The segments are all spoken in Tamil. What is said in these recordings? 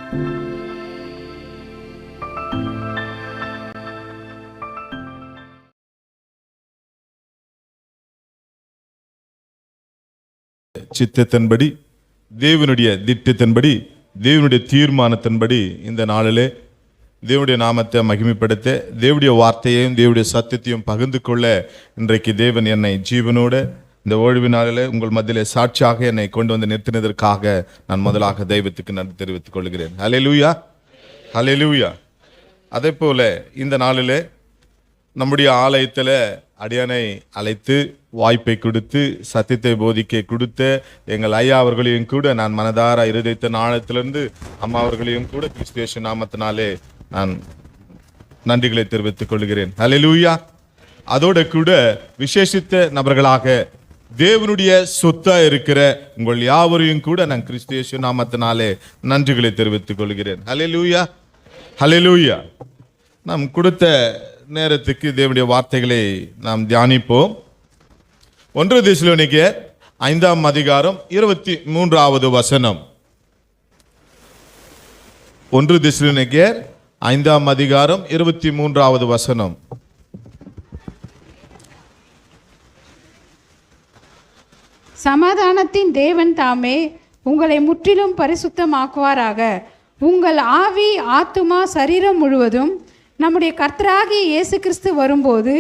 சித்தத்தின்படி, தேவனுடைய திட்டத்தின்படி, தேவனுடைய தீர்மானத்தின்படி இந்த நாளிலே தேவனுடைய நாமத்தை மகிமைப்படுத்த, தேவனுடைய வார்த்தையையும் தேவனுடைய சத்தியத்தையும் பகிர்ந்து கொள்ள இன்றைக்கு தேவன் என்னை ஜீவனோடு இந்த ஓய்வு நாளில் உங்கள் மத்தியிலே சாட்சியாக என்னை கொண்டு வந்து நிறுத்தினதற்காக நான் முதலாக தெய்வத்துக்கு நன்றி தெரிவித்துக் கொள்கிறேன். ஹல்லேலூயா, ஹல்லேலூயா. அதே போல இந்த நாளிலே நம்முடைய ஆலயத்தில் அடியானை அழைத்து வாய்ப்பை கொடுத்து சத்தியத்தை போதிக்க கொடுத்த எங்கள் ஐயா அவர்களையும் கூட நான் மனதார இருதயத்த நாளத்திலிருந்து அம்மா அவர்களையும் கூட கிறிஸ்து நாமத்தினாலே நான் நன்றிகளை தெரிவித்துக் கொள்கிறேன். ஹல்லேலூயா. அதோட கூட விசேஷித்த நபர்களாக தேவனுடைய சொத்தா இருக்கிற உங்கள் யாவரையும் கூட நான் கிறிஸ்து நாமத்தினாலே நன்றிகளை தெரிவித்துக் கொள்கிறேன். ஹல்லேலூயா, ஹல்லேலூயா. நாம் கொடுத்த நேரத்துக்கு தேவனுடைய வார்த்தைகளை நாம் தியானிப்போம். 1 தெசலோனிக்கேயர் 5ஆம் அதிகாரம் 23வது வசனம். 1 தெசலோனிக்கேயர் 5ஆம் அதிகாரம் 23வது வசனம். சமாதானத்தின் தேவன் தாமே உங்களை முற்றிலும் பரிசுத்தமாக்குவாராக. உங்கள் ஆவி, ஆத்துமா, சரீரம் முழுவதும் நம்முடைய கர்த்தராகிய இயேசு கிறிஸ்து வரும்போது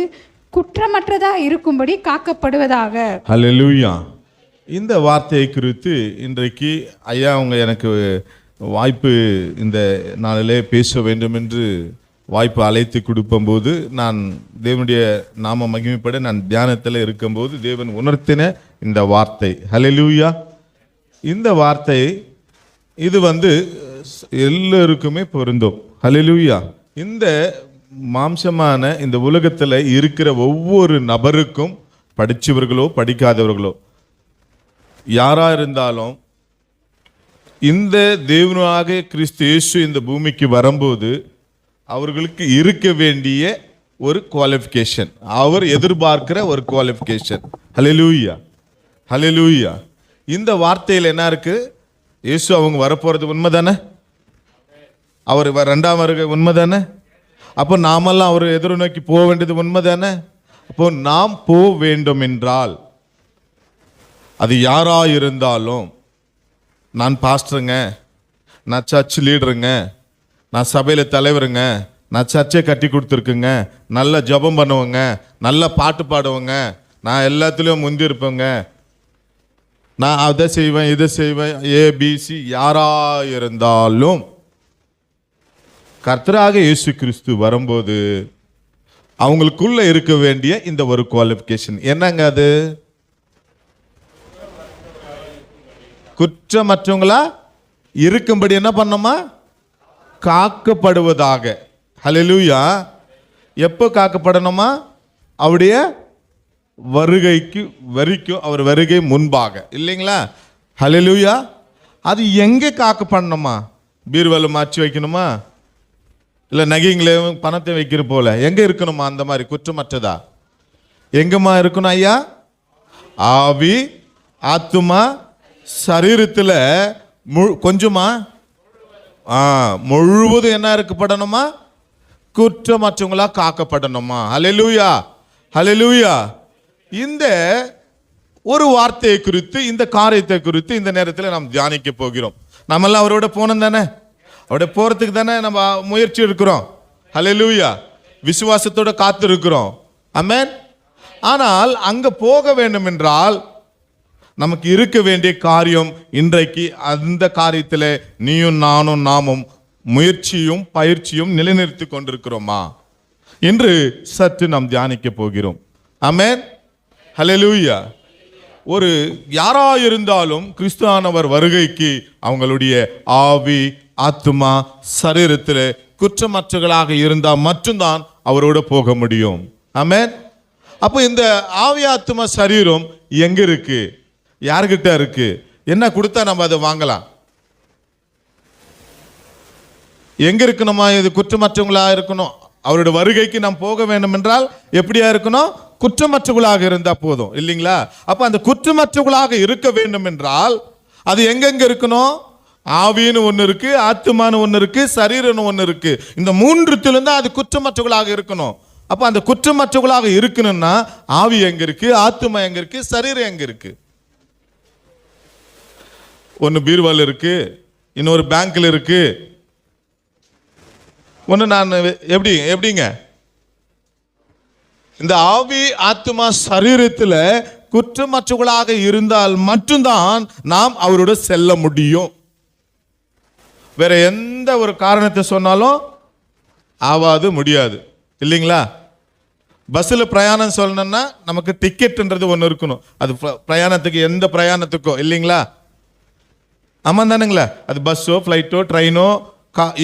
குற்றமற்றதா இருக்கும்படி காக்கப்படுவதாக. ஹல்லேலூயா. இந்த வார்த்தையை குறித்து இன்றைக்கு ஐயா அவங்க எனக்கு வாய்ப்பு இந்த நாளிலே பேச வேண்டும் என்று வாய்ப்பு அழைத்து கொடுக்கும்போது நான் தேவனுடைய நாம மகிமைப்பட நான் தியானத்தில் இருக்கும்போது தேவன் உணர்த்தின இந்த வார்த்தை. ஹல்லேலூயா. இந்த வார்த்தை இது எல்லோருக்குமே பொருந்தும். ஹல்லேலூயா. இந்த மாம்சமான இந்த உலகத்தில் இருக்கிற ஒவ்வொரு நபருக்கும், படித்தவர்களோ படிக்காதவர்களோ யாரா இருந்தாலும், இந்த தேவனாக கிறிஸ்து இயேசு இந்த பூமிக்கு வரும்போது அவர்களுக்கு இருக்க வேண்டிய ஒரு குவாலிஃபிகேஷன், அவர் எதிர்பார்க்கிற ஒரு குவாலிஃபிகேஷன். ஹல்லேலூயா, ஹல்லேலூயா. இந்த வார்த்தையில் என்ன இருக்கு? இயேசு அவங்க வரப்போறது உண்மைதானே? அவர் 2ஆம் வருகை உண்மைதானே? அப்போ நாமெல்லாம் அவர் எதிர்நோக்கி போக வேண்டியது உண்மைதானே? அப்போ நாம் போக வேண்டும் என்றால் அது யாரா இருந்தாலும், நான் பாஸ்டருங்க, நான் சர்ச் லீடருங்க, நான் சபையில் தலைவருங்க, நான் சர்ச்சை கட்டி கொடுத்துருக்குங்க, நல்ல ஜபம் பண்ணுவேங்க, நல்ல பாட்டு பாடுவேங்க, நான் எல்லாத்துலேயும் முந்தி இருப்பேங்க, நான் அதை செய்வேன் இதை செய்வேன், ஏபிசி யாரா இருந்தாலும் கர்த்தராக இயேசு கிறிஸ்து வரும்போது அவங்களுக்குள்ள இருக்க வேண்டிய இந்த ஒரு குவாலிஃபிகேஷன் என்னங்க? அது குற்றமற்றவங்களா இருக்கும்படி என்ன பண்ணணுமா? காக்கப்படுவதாக. ஹல்லேலூயா. எப்போ காக்கப்படணுமா? அவருடைய வருகைக்கு வரைக்கும், அவர் வருகை முன்பாக, இல்லைங்களா? ஹல்லேலூயா. அது எங்கே காக்கப்படணுமா? பீர்வால மாற்றி வைக்கணுமா? இல்லை நகைங்களையும் பணத்தை வைக்கிற போல எங்கே இருக்கணுமா? அந்த மாதிரி குற்றமற்றதா எங்கம்மா இருக்கணும் ஐயா? ஆவி, ஆத்துமா, சரீரத்தில் கொஞ்சமா முழுவதும் என்ன இருக்கப்படணுமா? குற்றமற்றவங்களா காக்கப்படணுமா? ஹல்லேலூயா, ஹல்லேலூயா. இந்த ஒரு வார்த்தையை குறித்து, இந்த காரியத்தை குறித்து இந்த நேரத்தில் நாம் தியானிக்க போகிறோம். நம்மெல்லாம் அவரோட போனோம் தானே? அவருடைய போறதுக்கு தானே நம்ம முயற்சி இருக்கிறோம். ஹல்லேலூயா. விசுவாசத்தோட காத்து இருக்கிறோம். ஆமென். ஆனால் அங்க போக வேண்டும் என்றால் நமக்கு இருக்க வேண்டிய காரியம், இன்றைக்கு அந்த காரியத்தில் நீயும் நானும் நாமும் முயற்சியும் பயிற்சியும் நிலைநிறுத்தி கொண்டிருக்கிறோமா என்று சற்று நாம் தியானிக்க போகிறோம். ஆமென், ஹல்லேலூயா. ஒரு யாரா இருந்தாலும் கிறிஸ்துவானவர் வருகைக்கு அவங்களுடைய ஆவி, ஆத்துமா, சரீரத்தில் குற்றமற்றவர்களாக இருந்தால் மட்டும்தான் அவரோட போக முடியும். ஆமென். அப்போ இந்த ஆவி, ஆத்துமா, சரீரம் எங்க இருக்கு? யார்கிட்ட இருக்கு? என்ன கொடுத்தா நம்ம அதை வாங்கலாம்? எங்க இருக்கணுமா? இது குற்றமற்றவங்களா இருக்கணும். அவருடைய வருகைக்கு நாம் போக வேண்டும் என்றால் எப்படியா இருக்கணும்? குற்றமற்றவர்களாக இருந்தா போதும், இல்லைங்களா? அப்ப அந்த குற்றமற்றவர்களாக இருக்க வேண்டும் என்றால் அது எங்கெங்க இருக்கணும்? ஆவின்னு ஒன்று இருக்கு, ஆத்துமான்னு ஒன்று இருக்கு, சரீரம்னு ஒன்று இருக்கு. இந்த மூன்றுத்திலும் தான் அது குற்றமற்றவர்களாக இருக்கணும். அப்போ அந்த குற்றமற்றவர்களாக இருக்கணும்னா ஆவி எங்க இருக்கு, ஆத்துமா எங்க இருக்கு, சரீரம் எங்க இருக்கு? ஒன்று பீர்வால் இருக்கு, இன்னொரு பேங்க்ல இருக்கு, ஒன்று நான் எப்படிங்க இந்த ஆவி ஆத்துமா சரீரத்தில் குற்றமற்றவர்களாக இருந்தால் மட்டும்தான் நாம் அவரோட செல்ல முடியும். வேற எந்த ஒரு காரணத்தை சொன்னாலும் ஆவாது, முடியாது இல்லைங்களா? பஸ்ஸில் பிரயாணம் சொல்லணும்னா நமக்கு டிக்கெட்ன்றது ஒன்று இருக்கணும். அது பிரயாணத்துக்கு, எந்த பிரயாணத்துக்கோ இல்லைங்களா? ஆமாம் தானுங்களா? அது பஸ்ஸோ ஃப்ளைட்டோ ட்ரெயினோ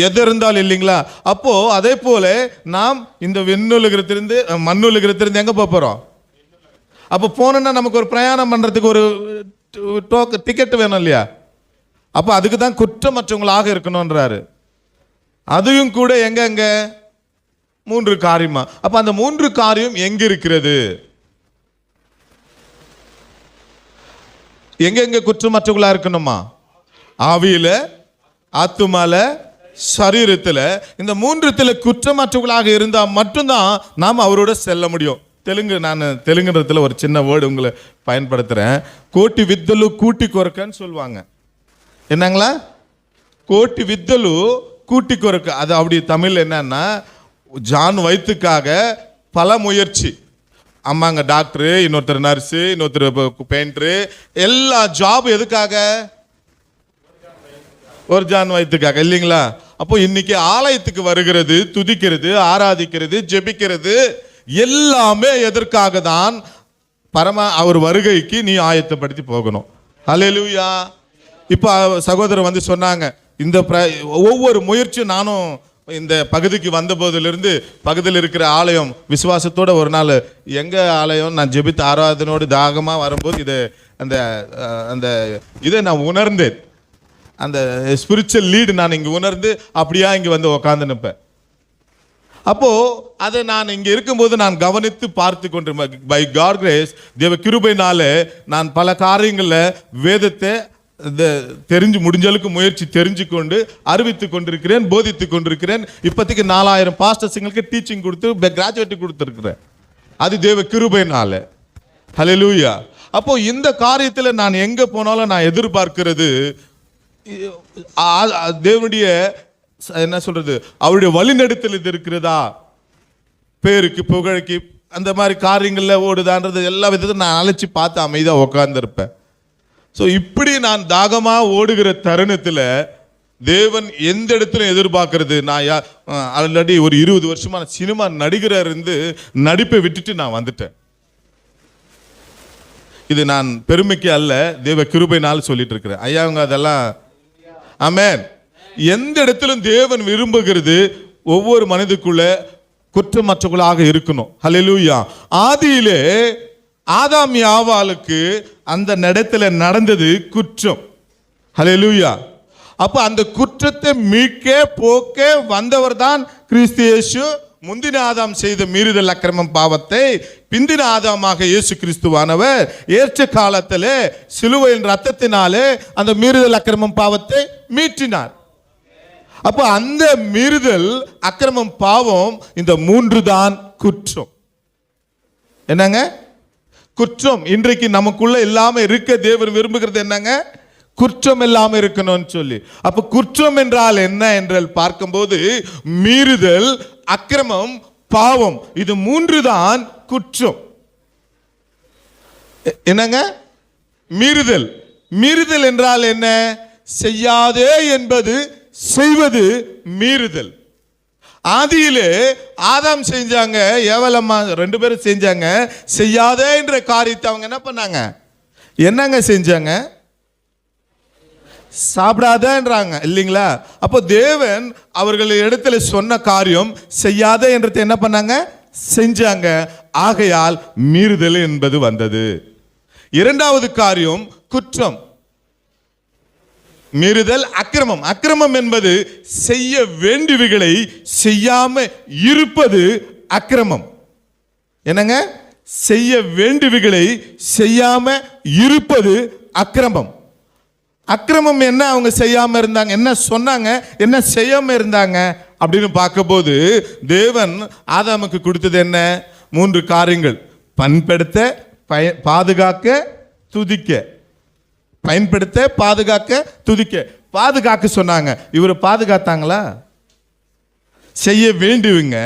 எது இருந்தாலும் இல்லைங்களா? அப்போ அதே போல நாம் இந்த விண்ணுலகத்திலிருந்து மண்ணுலகத்திலிருந்து எங்க போறோம்? அப்போ போனோம்னா நமக்கு ஒரு பிரயாணம் பண்றதுக்கு ஒரு டிக்கெட் வேணும் இல்லையா? அப்போ அதுக்கு தான் குற்றமற்றவங்களாக இருக்கணும்ன்றாரு. அதுவும் கூட எங்க 3 காரியமா? அப்ப அந்த 3 காரியம் எங்க இருக்கிறது? எங்க குற்றமற்றவங்களா இருக்கணுமா? ஆவியில, ஆத்துமால, சரீரத்துல. இந்த 3த்துல குற்றமற்றவர்களாக இருந்தா மட்டும்தான் நாம் அவரோட செல்ல முடியும். நான் தெலுங்குன்றதுல ஒரு சின்ன வேர்டு உங்களை பயன்படுத்துறேன். கோட்டி வித்தலு கூட்டி கொரக்கன்னு சொல்லுவாங்க. என்னங்களா? கோட்டி வித்தலு கூட்டி கொரக்க. அது அப்படி தமிழ் என்னன்னா, ஜான் வயிற்றுக்காக பல முயற்சி. அம்மாங்க டாக்டரு, இன்னொருத்தர் நர்ஸு, இன்னொருத்தர் பெயிண்டரு, எல்லா ஜாப் எதுக்காக? ஒரு ஜான் வயிற்றுக்காக இல்லைங்களா? அப்போ இன்னைக்கு ஆலயத்துக்கு வருகிறது, துதிக்கிறது, ஆராதிக்கிறது, ஜெபிக்கிறது எல்லாமே எதற்காக தான்? அவர் வருகைக்கு நீ ஆயத்தப்படுத்தி போகணும். ஹல்லேலூயா. இப்போ சகோதரர் வந்து சொன்னாங்க, இந்த ஒவ்வொரு முயற்சியும் நானும் இந்த பகுதிக்கு வந்த போதிலிருந்து பகுதியில் இருக்கிற ஆலயம் விசுவாசத்தோட ஒரு நாள் எங்க ஆலயம் நான் ஜெபித்த ஆராதனோடு தாகமாக வரும்போது இது அந்த இதை நான் உணர்ந்தேன். அந்த ஸ்பிரிச்சுவல் லீடு நான் இங்கே உணர்ந்து அப்படியா இங்கே வந்து உக்காந்து நிற்பேன். அப்போ அதை நான் இங்கே இருக்கும்போது நான் கவனித்து பார்த்து கொண்டு, பை காட் கிரேஸ், தேவ கிருபையினாலே நான் பல காரியங்களில் வேதத்தை தெரிஞ்சு முடிஞ்சளவுக்கு முயற்சி தெரிஞ்சு கொண்டு அறிவித்து கொண்டிருக்கிறேன், போதித்து கொண்டிருக்கிறேன். இப்போதைக்கு 4000 பாஸ்டர்ஸுங்களுக்கு டீச்சிங் கொடுத்து கிராஜுவேட் கொடுத்துருக்கிறேன். அது தேவ கிருபையினால. ஹல்லேலூயா. அப்போ இந்த காரியத்தில் நான் எங்கே போனாலும் நான் எதிர்பார்க்கிறது தேவனுடைய என்ன சொல்றது, அவருடைய வழிநடத்தல் இது இருக்கிறதா, பேருக்கு புகழைக்கு அந்த மாதிரி காரியங்கள்ல ஓடுதான்றது எல்லா விதத்தையும் நான் அழைச்சி பார்த்து அமைதியாக உட்கார்ந்துருப்பேன். ஸோ இப்படி நான் தாகமாக ஓடுகிற தருணத்தில் தேவன் எந்த இடத்துல எதிர்பார்க்கறது, நான் ஆல்ரெடி ஒரு 20 வருஷமா சினிமா நடிகராக இருந்து நடிப்பை விட்டுட்டு நான் வந்துட்டேன். இது நான் பெருமைக்கு அல்ல, தேவ கிருபையினால் சொல்லிட்டு இருக்கிறேன். ஐயாவுங்க அதெல்லாம் ஆமென். எந்த இடத்திலும் தேவன் விரும்புகிறது ஒவ்வொரு மனிதனுக்குள்ள குற்றமற்றவர்களாக இருக்கணும். ஹல்லேலூயா. ஆதியிலே ஆதாம் யாவாளுக்கு அந்த இடத்துல நடந்தது குற்றம். ஹல்லேலூயா. அப்ப அந்த குற்றத்தை மீட்க போக்க வந்தவர் தான் கிறிஸ்து இயேசு. முந்தின ஆதாம் செய்த மீறுதல் அக்கிரமம் பாவத்தை பிந்தின ஆதாமாக இயேசு கிறிஸ்துவானவர் ஏற்ற காலத்திலே சிலுவையின் ரத்தத்தினாலே அந்த மீறுதல் அக்கிரமம் பாவத்தை மீட்டினார். அப்ப அந்த மீறுதல் அக்கிரமம் பாவம் இந்த 3 தான் குற்றம். என்னங்க குற்றம்? இன்றைக்கு நமக்குள்ள இல்லாம இருக்க தேவன் விரும்புகிறது என்னங்க? குற்றம் இல்லாம இருக்கணும்னு சொல்லி. அப்ப குற்றம் என்றால் என்ன என்று பார்க்கும்போது மீறுதல், அக்கிரமம், பாவம், இது 3 தான் குற்றம். என்னங்க மீறுதல்? மீறுதல் என்றால் என்ன? செய்யாதே என்பது செய்வது மீறுதல். ஆதியிலே ஆதாம் செஞ்சாங்க, ஏவலம்மா 2 பேரும் செஞ்சாங்க. செய்யாதே என்ற காரியத்தை அவங்க என்ன பண்ணாங்க? என்னங்க செஞ்சாங்க? சாப்பிடாதன்றாங்க இல்லைங்களா? அப்போ தேவன் அவர்கள் இடத்துல சொன்ன காரியம் செய்யாத என்றதை என்ன பண்ணாங்க? செஞ்சாங்க. ஆகையால் மீறுதல் என்பது வந்தது. 2வது காரியம் குற்றம். மீறுதல் அக்கிரமம். அக்கிரமம் என்பது செய்ய வேண்டியவைகளை செய்யாம இருப்பது அக்கிரமம். என்னங்க? செய்ய வேண்டியவைகளை செய்யாம இருப்பது அக்கிரமம். அக்கிரமம் என்ன அவங்க செய்யாம இருந்தாங்க, என்ன சொன்னாங்க, என்ன செய்யாம இருந்தாங்க அப்படின்னு பார்க்கும்போது தேவன் ஆதாமுக்கு கொடுத்தது என்ன? 3 காரியங்கள்: பண்படுத்த, பாதுகாக்க, துதிக்க. பயன்படுத்த, பாதுகாக்க, துதிக்க. பாதுகாக்க சொன்னாங்க. இவரை பாதுகாத்தாங்களா? செய்ய வேண்டியவங்க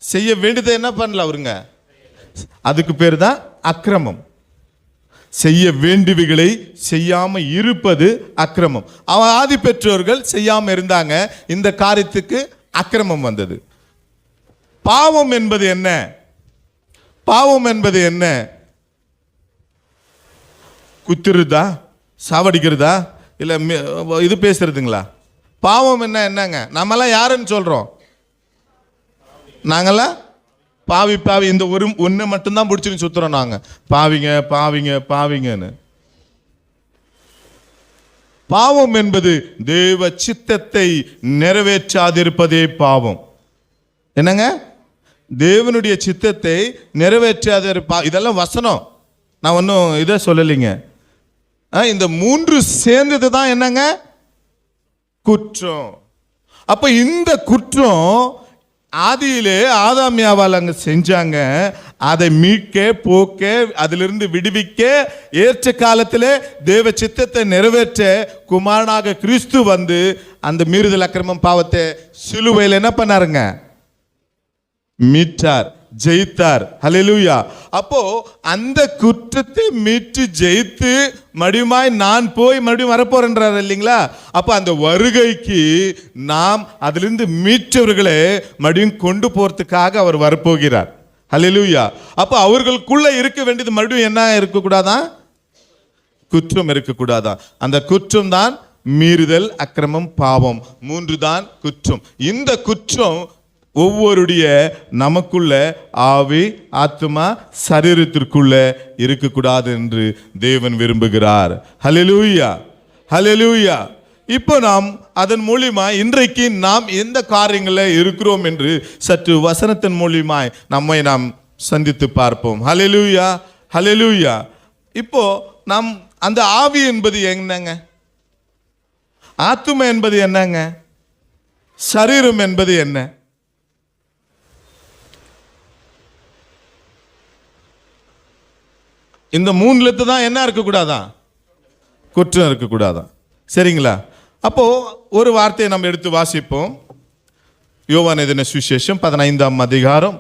செய்ய வேண்டியதை என்ன பண்ணல அவருங்க, அதுக்கு பேர் தான் அக்கிரமம். செய்ய வேண்டியவைகளை செய்யாம இருப்பது அக்கிரமம். அவன் ஆதி பெற்றோர்கள் செய்யாம இருந்தாங்க, இந்த காரியத்துக்கு அக்கிரமம் வந்தது. பாவம் என்பது என்ன? பாவம் என்பது என்ன? குத்துறதா, சாவடிக்கிறதா, இல்ல இது பேசுறதுங்களா? பாவம் என்ன? என்னங்க, நம்மெல்லாம் யாருன்னு சொல்றோம்? நாங்கெல்லாம் பாவி பாவி, இந்த ஒரு ஒன்று மட்டும்தான் பிடிச்சின்னு சுத்துறோம் நாங்க, பாவிங்க பாவிங்க பாவிங்கன்னு. பாவம் என்பது தேவ சித்தத்தை நிறைவேற்றாதிருப்பதே பாவம். என்னங்க? தேவனுடைய சித்தத்தை நிறைவேற்றாத, இதெல்லாம் வசனம், நான் ஒன்றும் இதை சொல்லலைங்க. இந்த 3 சேர்ந்தது தான் என்னங்க? குற்றம். அப்ப இந்த குற்றம் ஆதியிலே ஆதாமியாவால் அங்க செஞ்சாங்க. அதை மீட்க, போக்க, அதிலிருந்து விடுவிக்க, ஏற்ற காலத்திலே தேவ சித்தத்தை நிறைவேற்ற குமாரனாக கிறிஸ்து வந்து அந்த மீறுதல், அக்கிரமம், பாவத்தை சிலுவையில் என்ன பண்ணாருங்க? மீட்டார், ஜெயித்தார். ஹல்லேலூயா. அப்போ அந்த குற்றத்தை மீட்டு ஜெயித்து மறுபடியும் நான் போய் மறுபடியும் வரப்போறேன்றார் இல்லைங்களா? அப்போ அந்த வருகைக்கு நாம் அதிலிருந்து மீட்டவர்களை மறுபடியும் கொண்டு போறதுக்காக அவர் வரப்போகிறார். ஹல்லேலூயா. அப்போ அவர்களுக்குள்ள இருக்க வேண்டியது மறுபடியும் என்ன இருக்கக்கூடாதான்? குற்றம் இருக்கக்கூடாதான். அந்த குற்றம் தான் மீறுதல், அக்கிரமம், பாவம். 3 தான் குற்றம். இந்த குற்றம் ஒவ்வொருடைய நமக்குள்ள ஆவி, ஆத்மா, சரீரத்திற்குள்ள இருக்கக்கூடாது என்று தேவன் விரும்புகிறார். ஹல்லேலூயா, ஹல்லேலூயா. இப்போ நாம் அதன் மூலியமா இன்றைக்கு நாம் எந்த காரியங்களில் இருக்கிறோம் என்று சற்று வசனத்தின் மூலியமாய் நம்மை நாம் சந்தித்து பார்ப்போம். ஹல்லேலூயா, ஹல்லேலூயா. இப்போ நாம் அந்த ஆவி என்பது என்னங்க? ஆத்மா என்பது என்னங்க? சரீரம் என்பது என்ன? இந்த 3 தான் என்ன இருக்கக்கூடாதான்? குற்றம் இருக்கக்கூடாதான். சரிங்களா? அப்போ ஒரு வார்த்தையை நம்ம எடுத்து வாசிப்போம். யோவான் எழுதின சுவிசேஷம் 15ஆம் அதிகாரம்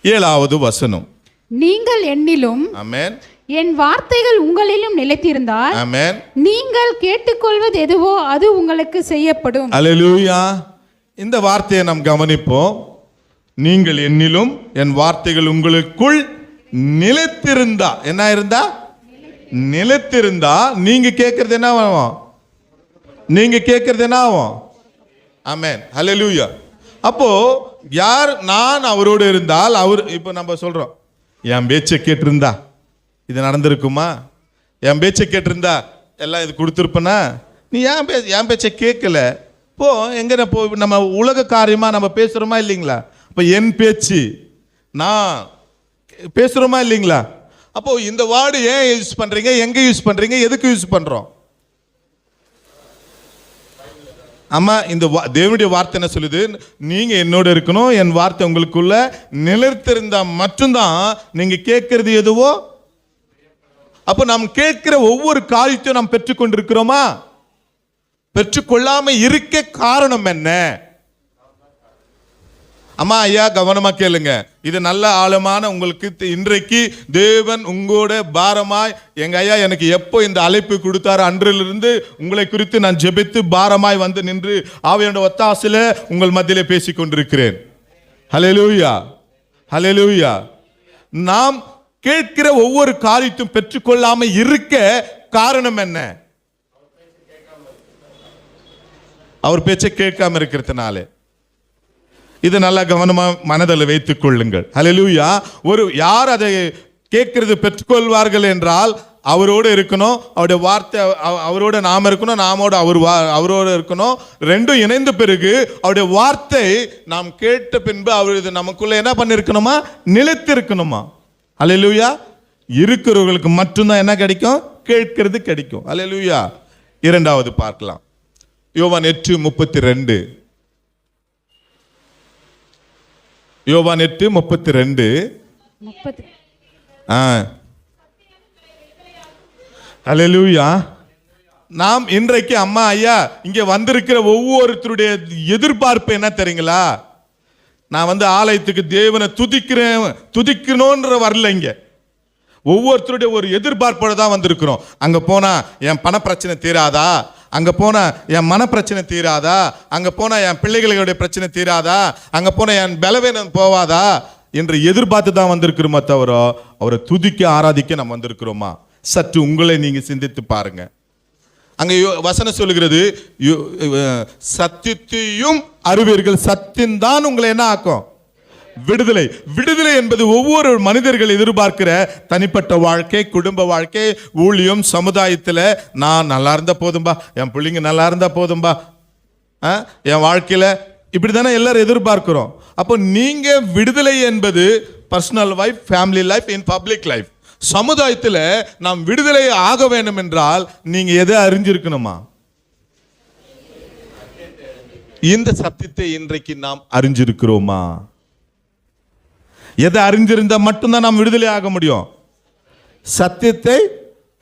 7வது வசனம். நீங்கள் என்னிலும், ஆமென், என் வார்த்தைகள் உங்களிலும் நிலைத்திருந்தால், ஆமென், நீங்கள் கேட்டுக்கொள்வது எதுவோ அது உங்களுக்கு செய்யப்படும். அல்லேலூயா. இந்த வார்த்தையை நாம் கவனிப்போம். நீங்கள் என்னிலும், என் வார்த்தைகள் உங்களுக்குள் நிலைத்திருந்தா, என்ன இருந்தா? நிலைத்திருந்தா நீங்க கேட்கறது என்ன ஆகும்? நீங்க கேட்கறது என்ன ஆகும்? ஆமென், ஹல்லேலூயா. அப்போ யார்? நான் அவரோடு இருந்தால், அவர், இப்போ நம்ம சொல்றோம், என் பேச்சை கேட்டிருந்தா இது நடந்திருக்குமா? என் பேச்சை கேட்டிருந்தா எல்லாம் இது கொடுத்துருப்பனா? நீ என் பேச்சை கேட்கல, போ எங்க போ. நம்ம உலக காரியமா நம்ம பேசுறோமா இல்லைங்களா? இப்போ என் பேச்சு, நான் பேசுறோமா இல்லைங்களா? அப்போ இந்த வார்டு ஏன் யூஸ் பண்றீங்க, எங்க யூஸ் பண்றீங்க, எதுக்கு யூஸ் பண்றோம்? ஆமா, இந்த தேவனுடைய வார்த்தை என்ன சொல்லுது? நீங்க என்னோட இருக்கணும், என் வார்த்தை உங்களுக்குள்ள நிலைத்திருந்தா மட்டும்தான் நீங்க கேட்கறது எதுவோ. அப்போ நாம் கேட்கிற ஒவ்வொரு காரியத்தையும் நாம் பெற்றுக்கொண்டிருக்கிறோமா? பெற்றுக்கொள்ளாம இருக்க காரணம் என்ன? அம்மா, ஐயா, கவனமா கேளுங்க. இது நல்ல ஆழமான உங்களுக்கு இன்றைக்கு தேவன் உங்களோட பாரமாய், எங்க ஐயா எனக்கு எப்போ இந்த அழைப்பு கொடுத்தாரு அன்றிலிருந்து உங்களை குறித்து நான் ஜெபித்து பாரமாய் வந்து நின்று ஆவியோட ஒத்தாசையில உங்கள் மத்தியிலே பேசிக் கொண்டிருக்கிறேன். ஹல்லேலூயா, ஹல்லேலூயா. நாம் கேட்கிற ஒவ்வொரு காரியத்தையும் பெற்றுக்கொள்ளாம இருக்க காரணம் என்ன? அவர் பேச்சை கேட்காம இருக்கிறதுனால. இது நல்லா கவனமா மனதில் வைத்துக் கொள்ளுங்கள். ஹல்லேலூயா. ஒரு யார் அதை கேட்கிறது பெற்றுக்கொள்வார்கள் என்றால் அவரோடு இருக்கணும், அவருடைய வார்த்தை அவரோட நாம் இருக்கணும், நாமோட அவரோட இருக்கணும். ரெண்டும் இணைந்த பிறகு அவருடைய வார்த்தை நாம் கேட்ட பின்பு அவர் நமக்குள்ள என்ன பண்ணிருக்கணுமா? நிலைத்திருக்கணுமா? ஹல்லேலூயா. இருக்கிறவர்களுக்கு மட்டும்தான் என்ன கிடைக்கும்? கேட்கிறது கிடைக்கும். அல்லேலூயா. இரண்டாவது பார்க்கலாம். யோவான் 8:32. யோவான் 8:32. அல்லேலூயா. நாம் இன்றைக்கு அம்மா ஐயா இங்க வந்திருக்கிற ஒவ்வொருத்தருடைய எதிர்பார்ப்பு என்ன தெரியுங்களா? நான் ஆலயத்துக்கு தேவனை துதிக்கணும்ன்ற வரல. இங்க ஒவ்வொருத்தருடைய ஒரு எதிர்பார்ப்போட தான் வந்திருக்கிறோம். அங்க போனா என் பண பிரச்சனை தீராதா, அங்க போனா என் மன பிரச்சனை தீராதா, அங்க போனா என் பிள்ளைகளுடைய பிரச்சனை தீராதா, அங்க போனா என் பலவீனம் போவாதா என்று எதிர்பார்த்து தான் வந்திருக்கிறோமா தவிர அவரை துதிக்க ஆராதிக்க நம்ம வந்திருக்கிறோமா? சற்று உங்களை நீங்க சிந்தித்து பாருங்க. அங்க வசனம் சொல்லுகிறது, சத்தியத்தையும் அறிவீர்கள், சத்தியம் தான் உங்களை என்ன ஆக்கும்? விடுதலை. விடுதலை என்பது ஒவ்வொரு மனிதர்கள் எதிர்பார்க்கிற தனிப்பட்ட வாழ்க்கை, குடும்ப வாழ்க்கை, ஊழியம், சமுதாயத்தில் நான் நல்லா இருந்தா போதும்பா, என் பிள்ளைங்க நல்லா இருந்தா போதும்பா, என் வாழ்க்கையில இப்படி தானே எல்லாரும் எதிர்பார்க்கிறோம். அப்போ நீங்க விடுதலை என்பது personal life, family life, in public life, சமுதாயத்தில் நாம் விடுதலை ஆக வேண்டும் என்றால் நீங்க எதை அறிஞ்சிருக்கணுமா? இந்த சத்தியத்தை இன்றைக்கு நாம் அறிஞ்சிருக்கிறோமா? எதை அறிஞ்சிருந்தா மட்டும்தான் நாம் விடுதலை ஆக முடியும். சத்தியத்தை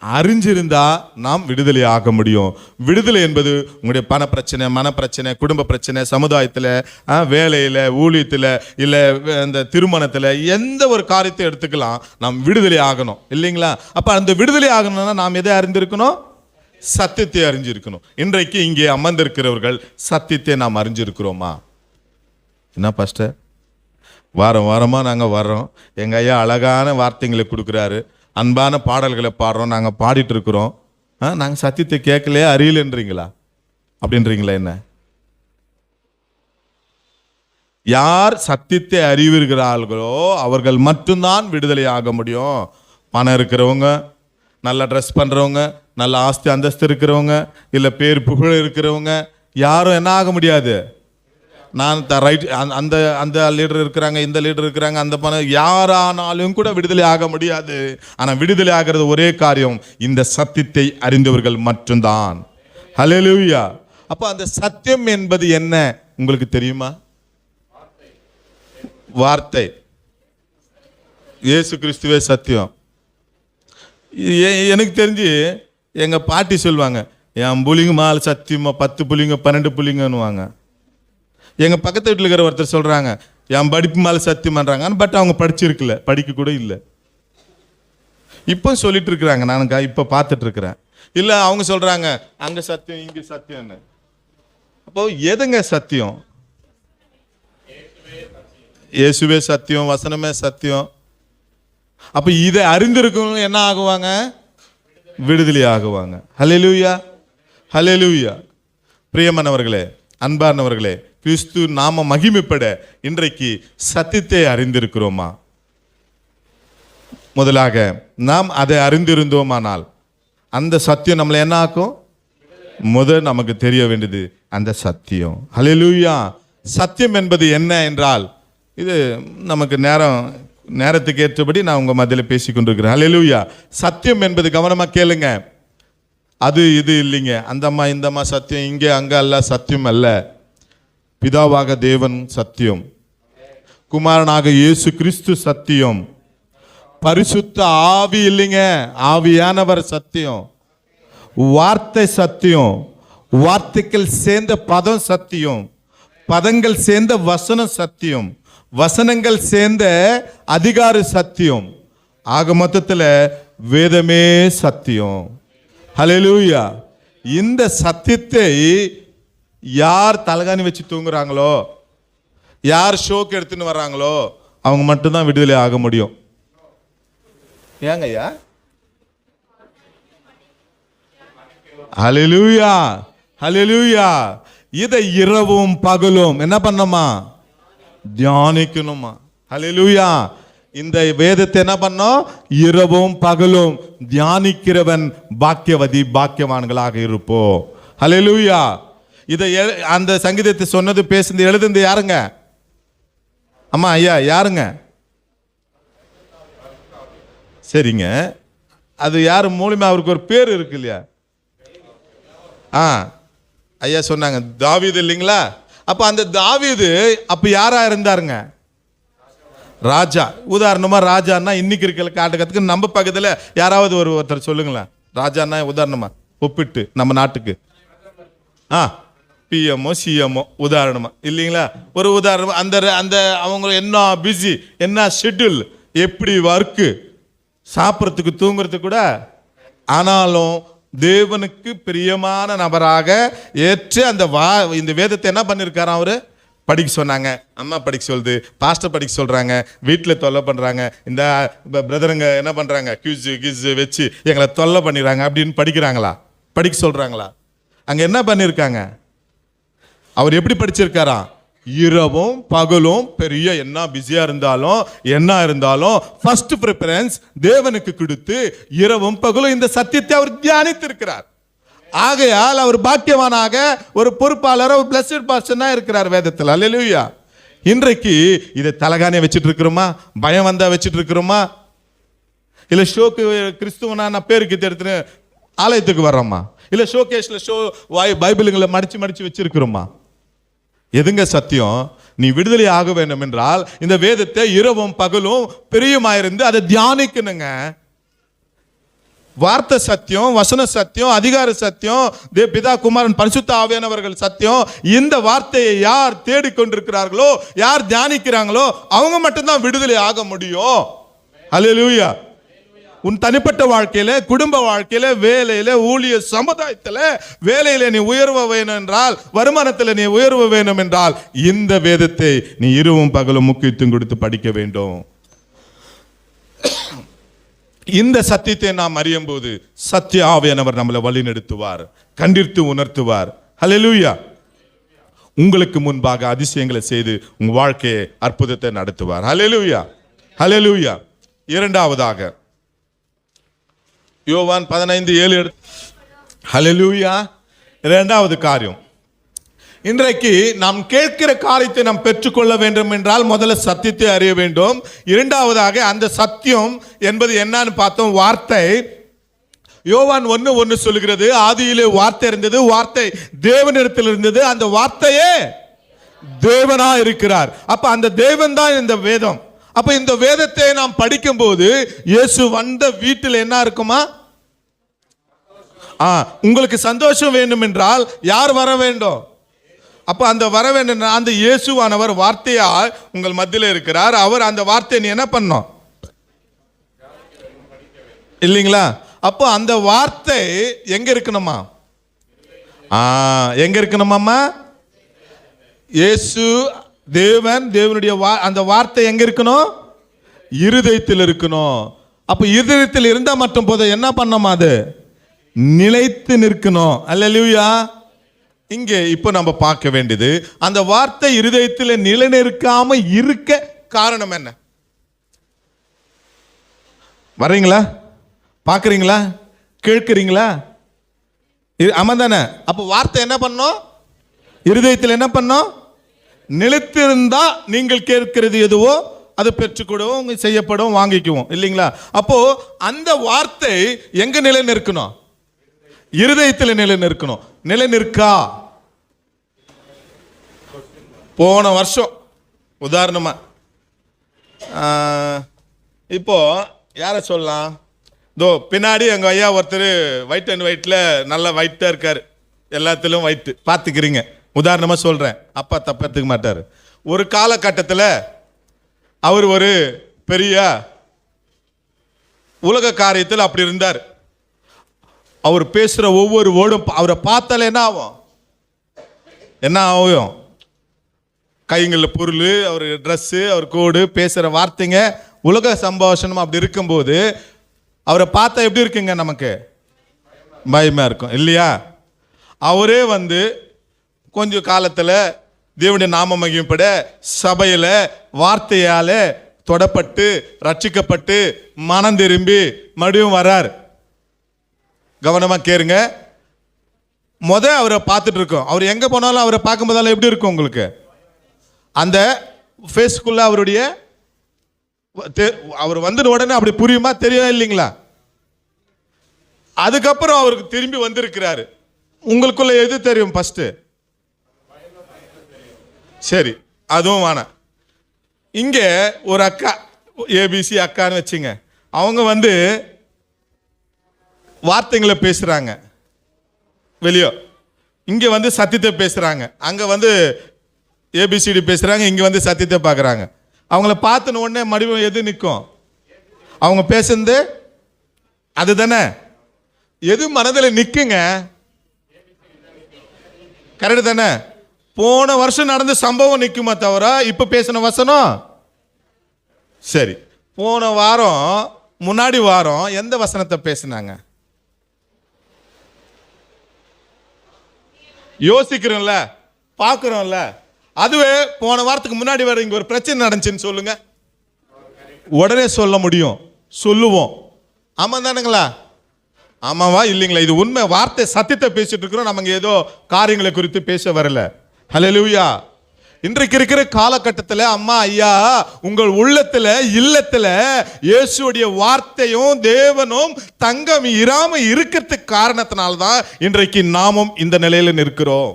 அறிஞ்சிருந்தா நாம் விடுதலை ஆக முடியும். விடுதலை என்பது உங்களுடைய பண பிரச்சனை, மன பிரச்சனை, குடும்ப பிரச்சனை, சமுதாயத்தில், வேலையில், ஊழியத்தில், இல்லை இந்த திருமணத்தில், எந்த ஒரு காரியத்தை எடுத்துக்கலாம், நாம் விடுதலை ஆகணும் இல்லைங்களா? அப்போ அந்த விடுதலை ஆகணும்னா நாம் எதை அறிந்திருக்கணும்? சத்தியத்தை அறிஞ்சிருக்கணும். இன்றைக்கு இங்கே அமர்ந்திருக்கிறவர்கள் சத்தியத்தை நாம் அறிஞ்சிருக்கிறோமா? என்ன பாஸ்டர், வாரமாக நாங்கள் வர்றோம், எங்கள் ஐயா அழகான வார்த்தைகளை கொடுக்குறாரு, அன்பான பாடல்களை பாடுறோம், நாங்கள் பாடிட்டு இருக்கிறோம், நாங்கள் சத்தியத்தை கேட்கலையே, அறியலன்றீங்களா? அப்படின்றீங்களா? என்ன, யார் சத்தியத்தை அறிவிக்கிறார்களோ அவர்கள் மட்டும்தான் விடுதலை ஆக முடியும். பணம் இருக்கிறவங்க, நல்லா ட்ரெஸ் பண்ணுறவங்க, நல்ல ஆஸ்தி அந்தஸ்து இருக்கிறவங்க, இல்லை பேர் புகழ் இருக்கிறவங்க யாரும் என்ன ஆக முடியாது. நான் ரைட் அந்த அந்த லீடர் இருக்கிறாங்க, இந்த லீடர் இருக்கிறாங்க, அந்த பணம் யாரானாலும் கூட விடுதலை ஆக முடியாது. ஆனால் விடுதலை ஆகிறது ஒரே காரியம், இந்த சத்தியத்தை அறிந்தவர்கள் மட்டும்தான். ஹல்லேலூயா. அப்போ அந்த சத்தியம் என்பது என்ன உங்களுக்கு தெரியுமா? வார்த்தை. இயேசு கிறிஸ்துவே சத்தியம். எனக்கு தெரிஞ்சு எங்கள் பாட்டி சொல்லுவாங்க, என் புள்ளிங்க மால் சத்தியமா 10 புள்ளிங்க 12 புள்ளிங்கன்னுவாங்க. எங்கள் பக்கத்து வீட்டில் இருக்கிற ஒருத்தர் சொல்கிறாங்க, என் படிப்பு மேலே சத்தியம் பண்ணுறாங்க, பட் அவங்க படிச்சிருக்கல, படிக்க கூட இல்லை. இப்போ சொல்லிட்டு இருக்கிறாங்க, நான் இப்போ பார்த்துட்டு இருக்கிறேன். இல்லை அவங்க சொல்கிறாங்க அங்கே சத்தியம் இங்கே சத்தியம்னு. அப்போ எதுங்க சத்தியம்? இயேசுவே சத்தியம், வசனமே சத்தியம். அப்போ இதை அறிந்திருக்கணும், என்ன ஆகுவாங்க? விடுதலை ஆகுவாங்க. ஹல்லேலூயா, ஹல்லேலூயா. பிரியமானவர்களே, அன்பானவர்களே, கிறிஸ்து நாம மகிமைப்பட இன்றைக்கு சத்தியத்தை அறிந்திருக்கிறோமா? முதலாக நாம் அதை அறிந்திருந்தோமானால் அந்த சத்தியம் நம்மளை என்ன ஆக்கும்? முதல் நமக்கு தெரிய வேண்டியது அந்த சத்தியம். ஹல்லேலூயா. சத்தியம் என்பது என்ன என்றால், இது நமக்கு நேரத்துக்கு ஏற்றபடி நான் உங்க மத்தியில் பேசி கொண்டிருக்கிறேன். ஹல்லேலூயா. சத்தியம் என்பது கவனமாக கேளுங்க, அது இது இல்லைங்க, அந்தம்மா இந்தம்மா சத்தியம், இங்கே அங்கே அல்ல, சத்தியம் அல்ல. பிதாவாக தேவன் சத்தியம், குமாரனாக இயேசு கிறிஸ்து சத்தியம், பரிசுத்த ஆவி இல்லைங்க, ஆவியானவர் சத்தியம், வார்த்தை சத்தியம், வார்த்தைகள் சேர்ந்த பதம் சத்தியம், பதங்கள் சேர்ந்த வசனம் சத்தியம், வசனங்கள் சேர்ந்த அதிகார சத்தியம். ஆக மொத்தத்தில் வேதமே சத்தியம். ஹல்லேலூயா. இந்த சத்தியத்தை யார் தலகாணி வச்சு தூங்குறாங்களோ, யார் ஷோக்கு எடுத்துன்னு வர்றாங்களோ அவங்க மட்டும்தான் விடுதலை ஆக முடியும். ஏங்க ஐயா? ஹல்லேலூயா, ஹல்லேலூயா. இதை இரவும் பகலும் என்ன பண்ணணுமா? தியானிக்கணுமா? ஹல்லேலூயா. இந்த வேதத்தை என்ன பண்ணோம்? இரவும் பகலும் தியானிக்கிறவன் பாக்கியவதி, பாக்கியவான்களாக இருப்போம். ஹல்லேலூயா. இதை அந்த சங்கீதத்தை சொன்னது, பேசுனது, எழுதுனது யாருங்க? அம்மா ஐயா யாருங்க? சரிங்க. அது யார் மூலியமா? அவருக்கு ஒரு பேர் இருக்கு இல்லையா? ஐயா சொன்னாங்க தாவீது இல்லைங்களா? அப்ப அந்த தாவீது அப்ப யாரா இருந்தாருங்க? ராஜா. உதாரணமா ராஜான்னா இன்னைக்கு இருக்கிற காட்டுக்கிறதுக்கு நம்ம பக்கத்துல யாராவது ஒருத்தர் சொல்லுங்களேன். ராஜான்னா உதாரணமா ஒப்பிட்டு நம்ம நாட்டுக்கு பிஎம்ஓ சிஎம்ஓ உதாரணமா இல்லைங்களா? ஒரு உதாரணமா அந்த அந்த அவங்க என்ன பிஸி, என்ன ஷெட்யூல், எப்படி ஒர்க்கு, சாப்பிட்றதுக்கு தூங்குறதுக்கு கூட. ஆனாலும் தேவனுக்கு பிரியமான நபராக ஏற்று அந்த இந்த வேதத்தை என்ன பண்ணியிருக்காராம்? அவரு படிக்க சொன்னாங்க, அம்மா படிக்க சொல்லுது, பாஸ்டர் படிக்க சொல்றாங்க, வீட்டில் தொல்லை பண்றாங்க, இந்த பிரதருங்க என்ன பண்றாங்க, கிஸ் வச்சு எங்களை தொல்லை பண்ணிடுறாங்க அப்படின்னு படிக்கிறாங்களா? படிக்க சொல்றாங்களா? அங்க என்ன பண்ணியிருக்காங்க? அவர் எப்படி படிச்சிருக்காராம்? இரவும் பகலும் பெரிய என்ன பிஸியா இருந்தாலும் என்ன இருந்தாலும் ஃபர்ஸ்ட் ப்ரிஃபரன்ஸ் தேவனுக்கு கொடுத்து இரவும் பகலும் இந்த சத்தியத்தை அவர் தியானித்திருக்கிறார். ஆகையால் அவர் பாக்கியவானாக ஒரு பொறுப்பாளர், ஒரு பிளஸ்ட் பர்சனா இருக்கிறார் வேதத்தில். அல்லேலூயா. இன்றைக்கு இதை தலகானே வச்சுட்டு இருக்கிறோமா? பயம் வந்தா வச்சுட்டு இருக்கிறோமா? இல்ல ஷோக்கு கிறிஸ்துவனா பேருக்கு எடுத்துட்டு ஆலயத்துக்கு வர்றோமா? இல்ல ஷோகேஸ்ல பைபிளுங்களை மடிச்சு வச்சிருக்கிறோமா? எதுங்க சத்தியம்? நீ விடுதலை ஆக வேண்டும் என்றால் இந்த வேதத்தை இரவும் பகலும் பிரியமாயிருந்து அதை தியானிக்கணுங்க. வார்த்தை சத்தியம், வசன சத்தியம், அதிகார சத்தியம், பிதா குமாரன் பரிசுத்த ஆவியானவர்கள் சத்தியம். இந்த வார்த்தையை யார் தேடிக்கொண்டிருக்கிறார்களோ, யார் தியானிக்கிறாங்களோ அவங்க மட்டும்தான் விடுதலை ஆக முடியும். அல்லேலூயா. உன் தனிப்பட்ட வாழ்க்கையில, குடும்ப வாழ்க்கையில, வேலையில, ஊழிய சமுதாயத்தில் வேலையில நீ உயர்வு வேணும் என்றால், வருமானத்தில் நீ உயர்வு வேணும் என்றால் இந்த வேதத்தை நீ இரவும் பகலும் முக்கியத்துவம் கொடுத்து படிக்க வேண்டும். இந்த சத்தியத்தை நாம் அறியும் போது சத்திய ஆவியானவர் நம்மளை வழி நடத்துவார், கண்டித்து உணர்த்துவார். ஹல்லேலூயா. உங்களுக்கு முன்பாக அதிசயங்களை செய்து உங்க வாழ்க்கையை அற்புதத்தை நடத்துவார். ஹல்லேலூயா. ஹல்லேலூயா. இரண்டாவதாக யோவான் 15:7. ஹல்லேலூயா. இரண்டாவது காரியம், இன்றைக்கு நாம் கேட்கிற காரியத்தை நாம் பெற்றுக்கொள்ள வேண்டும் என்றால் முதல்ல சத்தியத்தை அறிய வேண்டும். இரண்டாவதாக அந்த சத்தியம் என்பது என்னன்னு பார்த்தோம், வார்த்தை. யோவான் 1:1 சொல்லுகிறது, ஆதியிலே வார்த்தை இருந்தது, வார்த்தை தேவனிடத்தில் இருந்தது, அந்த வார்த்தையே தேவனா இருக்கிறார். அப்ப அந்த தேவன் தான் இந்த வேதம். அப்ப இந்த வேதத்தை நாம் படிக்கும் போது இயேசு வந்த வீட்டில் என்ன இருக்குமா? உங்களுக்கு சந்தோஷம் வேண்டும் என்றால் யார் வர வேண்டும்? அப்ப அந்த வர வேண்டும், அந்த இயேசுவானவர் வார்த்தையால் உங்கள் மத்தியில் இருக்கிறார். அவர் அந்த வார்த்தையை நீ என்ன பண்ணணும் இல்லைங்களா? அப்போ அந்த வார்த்தை எங்க இருக்கணுமா? எங்க இருக்கணுமாம்மா? இயேசு தேவன், தேவனுடைய அந்த வார்த்தை எங்க இருக்கணும்? இருதயத்தில் இருக்கணும். அப்ப இருதயத்தில் இருந்தா மட்டும் போதும், என்ன பண்ணணுமா? அது நிலைத்து நிற்கணும். அல்லேலூயா. இங்கே இப்போ நம்ம பார்க்க வேண்டியது, அந்த வார்த்தை இருதயத்தில் நிலைநிற்காம இருக்க காரணம் என்ன? வர்றீங்களா? பார்க்குறீங்களா? கேட்குறீங்களா? ஆமாம். அப்போ வார்த்தை என்ன பண்ணோம்? இருதயத்தில் என்ன பண்ணோம்? நிலைத்திருந்தா நீங்கள் கேட்கிறது எதுவோ அது பெற்றுக்கொடுவோம், செய்யப்படும், வாங்கிக்குவோம் இல்லைங்களா? அப்போ அந்த வார்த்தை எங்க நிலை நிற்கணும்? இருதயத்தில் நிலை நிற்கணும். நிலை நிற்கா? போன வருஷம் உதாரணமா இப்போ யார சொல்லலாம், இதோ பின்னாடி எங்க ஐயா ஒருத்தர் ஒயிட் அண்ட் ஒயிட்ல நல்லா ஒயிட்டா இருக்காரு, எல்லாத்திலும் ஒயிட் பார்த்துக்கிறீங்க. உதாரணமா சொல்றேன், அப்பா தப்ப எடுத்துக்க மாட்டாரு. ஒரு காலகட்டத்தில் அவர் ஒரு பெரிய உலக காரியத்தில் அப்படி இருந்தார். அவர் பேசுற ஒவ்வொரு வேர்டும் அவரை பார்த்தால என்ன ஆகும்? என்ன ஆகும்? கைங்களில் பொருள், அவர் ட்ரெஸ்ஸு, அவர் கோடு, பேசுகிற வார்த்தைங்க, உலக சம்பாஷணம் அப்படி இருக்கும்போது அவரை பார்த்தா எப்படி இருக்குங்க? நமக்கு பயமா இருக்கும் இல்லையா? அவரே கொஞ்சம் காலத்தில் தேவனுடைய நாம மகிமைப்பட சபையில் வார்த்தையால் தொடப்பட்டு ரட்சிக்கப்பட்டு மனம் திரும்பி மறுபடியும் வர்றார். கவனமா கேளுங்க. அவரை பார்த்துட்டு இருக்கோம். அவர் எங்க போனாலும் அவரை பார்க்கும் போதாலும் எப்படி இருக்கும் உங்களுக்கு? அந்த ஃபேஸ்க்குள்ள அவருடைய அவர் வந்து உடனே அப்படி புரியுமா? தெரியும் இல்லைங்களா? அதுக்கப்புறம் அவருக்கு திரும்பி வந்திருக்கிறாரு. உங்களுக்குள்ள எது தெரியும் ஃபர்ஸ்ட்? சரி, அதுவும் வேணாம். இங்கே ஒரு அக்கா, ஏபிசி அக்கான்னு வச்சுங்க, அவங்க வந்து வார்த்தைங்களை பேசுறாங்க வெளியோ, இங்க வந்து சத்தியத்தை பேசுறாங்க, அங்க வந்து ஏபிசிடி பேசுறாங்க, இங்க வந்து சத்தியத்தை பார்க்குறாங்க. அவங்கள பார்த்துன உடனே மறுபடியும் எது நிற்கும்? அவங்க பேசுறது அதுதானே. எது மனதில் நிற்குங்க? கரெக்டு தானே? போன வருஷம் நடந்த சம்பவம் நிற்குமா தவிர இப்ப பேசின வசனம். சரி, போன வாரம் முன்னாடி வாரம் எந்த வசனத்தை பேசினாங்க? யோசிக்கிறோம்ல, பார்க்குறோம்ல. அதுவே போன வாரத்துக்கு முன்னாடி வர இங்க ஒரு பிரச்சனை நடந்துச்சுன்னு சொல்லுங்க, உடனே சொல்ல முடியும், சொல்லுவோம். ஆமா தானுங்களா? ஆமாவா இல்லைங்களா? இது உண்மை. வார்த்தை சத்தியத்தை பேசிட்டு இருக்கிறோம். நம்ம ஏதோ காரியங்களை குறித்து பேச வரல. ஹல்லேலூயா. இன்றைக்கு இருக்கிற காலகட்டத்தில் அம்மா ஐயா உங்கள் உள்ளத்துல இல்லத்துல இயேசுடைய வார்த்தையும் தேவனும் தங்கம் இராம இருக்கிறதுக்கு காரணத்தினால்தான் இன்றைக்கு நாமும் இந்த நிலையில நிற்கிறோம்.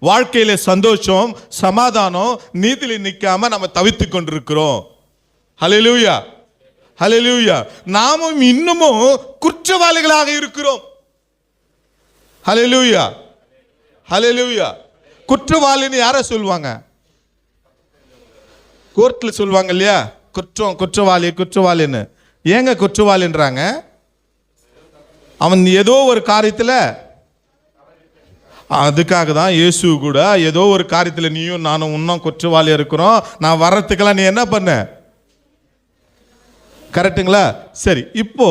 வாழ்க்கையில சந்தோஷம் சமாதானம் நீதியில நிற்காம நம்ம தவித்து கொண்டிருக்கிறோம். ஹல்லேலூயா, ஹல்லேலூயா. நாமும் இன்னமும் குற்றவாளிகளாக இருக்கிறோம். ஹல்லேலூயா, ஹல்லேலூயா. குற்றவாளின்னு யார சொல்லுவாங்க? கோர்ட்ல சொல்லுவாங்க இல்லையா, குற்றவாளி குற்றவாளின்னு. ஏங்க குற்றவாளின்றாங்க? அவன் ஏதோ ஒரு காரியத்தில், அதுக்காக தான் இயேசு கூட ஏதோ ஒரு காரியத்தில் நீயும் நானும் இன்னும் குற்றவாளியா இருக்கிறோம். நான் வர்றதுக்கெல்லாம் நீ என்ன பண்ண? கரெக்டுங்களா? சரி, இப்போ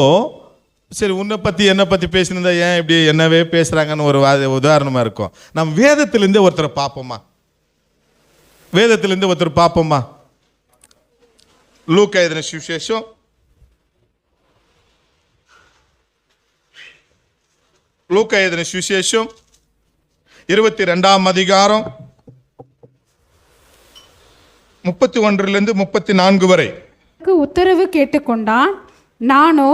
சரி, உன்னை பத்தி என்னை பத்தி பேசினதா ஏன் இப்படி என்னவே பேசுறாங்கன்னு ஒரு உதாரணமா இருக்கும். நம்ம வேதத்திலிருந்து ஒருத்தரை பார்ப்போமா? வேதத்திலிருந்து ஒருத்தர் பார்ப்போமா? லூக்கா எழுதின சுவிசேஷம், லூக்கா எழுதின சுவிசேஷம் 22ஆம் அதிகாரம் 31 34 வரை உத்தரவு கேட்டுக்கொண்டான். நானோ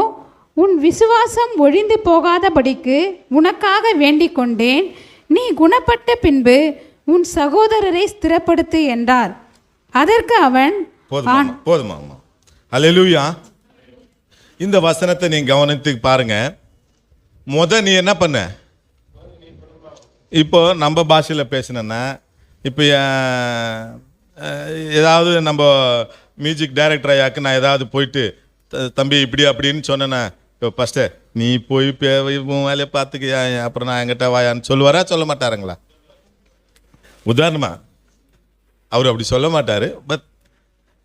உன் விசுவாசம் ஒழிந்து போகாதபடிக்கு உனக்காக வேண்டிக் கொண்டேன். நீ குணப்பட்ட பின்பு உன் சகோதரரை ஸ்திரப்படுத்து என்றார். அதற்கு அவன், போதுமா. ஹல்லேலூயா. இந்த வசனத்தை நீங்க கவனித்து பாருங்க. நீ என்ன பண்ண? இப்போ நம்ம பாஷையில பேசினா, இப்போ ஏதாவது நம்ம மியூசிக் டைரக்டர் ஐயாக்கு நான் ஏதாவது போயிட்டு தம்பி இப்படி அப்படின்னு சொன்னேன்னா, இப்போ ஃபஸ்ட்டு நீ போய் வேலையை பார்த்துக்கியா, அப்புறம் நான் என்கிட்ட வாயான்னு சொல்லுவாரா சொல்ல மாட்டாருங்களா? உதாரணமா அவர் அப்படி சொல்ல மாட்டாரு. பட்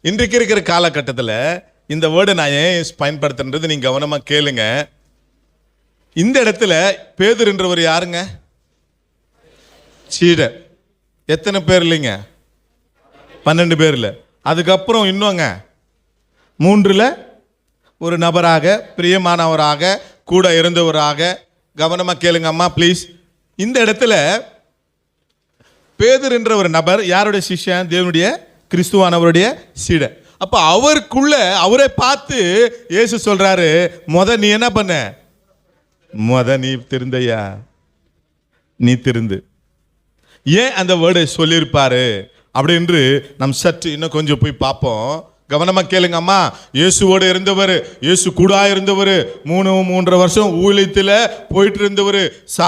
இன்றைக்கு இருக்கிற காலகட்டத்தில் இந்த வேர்டை நான் ஏன் பயன்படுத்துன்றது நீங்க கவனமா கேளுங்க. இந்த இடத்துல பேதுருன்றவர் யாருங்க? சீடர். எத்தனை பேர் இல்லைங்க? 12 பேர்ல. அதுக்கப்புறம் இன்னொங்க 3ல் ஒரு நபராக, பிரியமானவராக, கூட இருந்தவராக. கவனமா கேளுங்க அம்மா ப்ளீஸ். இந்த இடத்துல பேதுரு என்ற ஒரு நபர் யாருடைய சிஷ்யன்? தேவனுடைய கிறிஸ்துவானவருடைய சீடர். அப்ப அவருக்குள்ள அவரை பார்த்து இயேசு சொல்றாரு, நீ என்ன பண்ண? நீ திருந்தையா, நீ திருந்து. ஏன் அந்த வேர்டை சொல்லியிருப்பாரு அப்படின்னு நம் சற்று இன்னும் கொஞ்சம் போய் பார்ப்போம். கவனமா கேளுங்க அம்மா. இயேசுவோடு இருந்தவர், இயேசு கூட இருந்தவர், 3.5 வருஷம் ஊழியத்தில் போயிட்டு இருந்தவர்,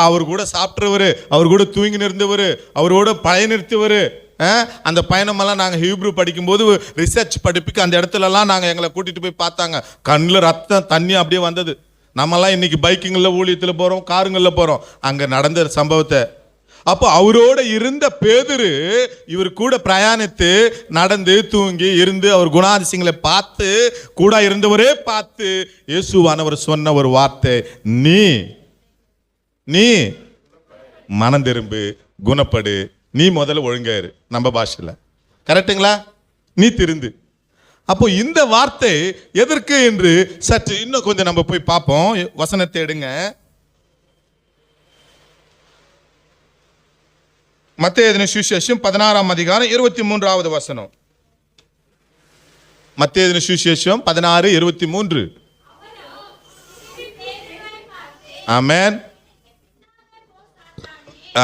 அவர் கூட சாப்பிட்றவர், அவர் கூட தூங்கி இருந்தவர், அவரோட பயணித்தவர். அந்த பயணமெல்லாம் நாங்கள் ஹீப்ரு படிக்கும்போது ரிசர்ச் படிப்புக்கு அந்த இடத்துலலாம் நாங்கள் எங்களை கூட்டிட்டு போய் பார்த்தாங்க. கண்ணில் ரத்தம் தண்ணி அப்படியே வந்தது. நம்மலாம் இன்னைக்கு பைக்கிங்கில் ஊழியத்தில் போகிறோம், காருங்களில் போகிறோம். அங்கே நடந்த சம்பவத்தை அப்போ அவரோட இருந்த பேதுரு இவர் கூட பிரயாணித்து நடந்து தூங்கி இருந்து அவர் குணாதிசயங்களை பார்த்து கூட இருந்தவரே பார்த்து இயேசுவானவர் சொன்ன ஒரு வார்த்தை, நீ மனம் திரும்பு, குணப்படு, நீ முதல்ல ஒழுங்காரு. நம்ம பாஷையில் கரெக்டுங்களா? நீ திருந்து. அப்போ இந்த வார்த்தை எதற்கு என்று சற்று இன்னும் கொஞ்சம் நம்ம போய் பார்ப்போம். வசனத்தை எடுங்க. மத்தேயு எழுதின சுவிசேஷம் 16ஆம் அதிகாரம் 23வது வசனம். மத்தேயு எழுதின சுவிசேஷம் 16:23. ஆமென்.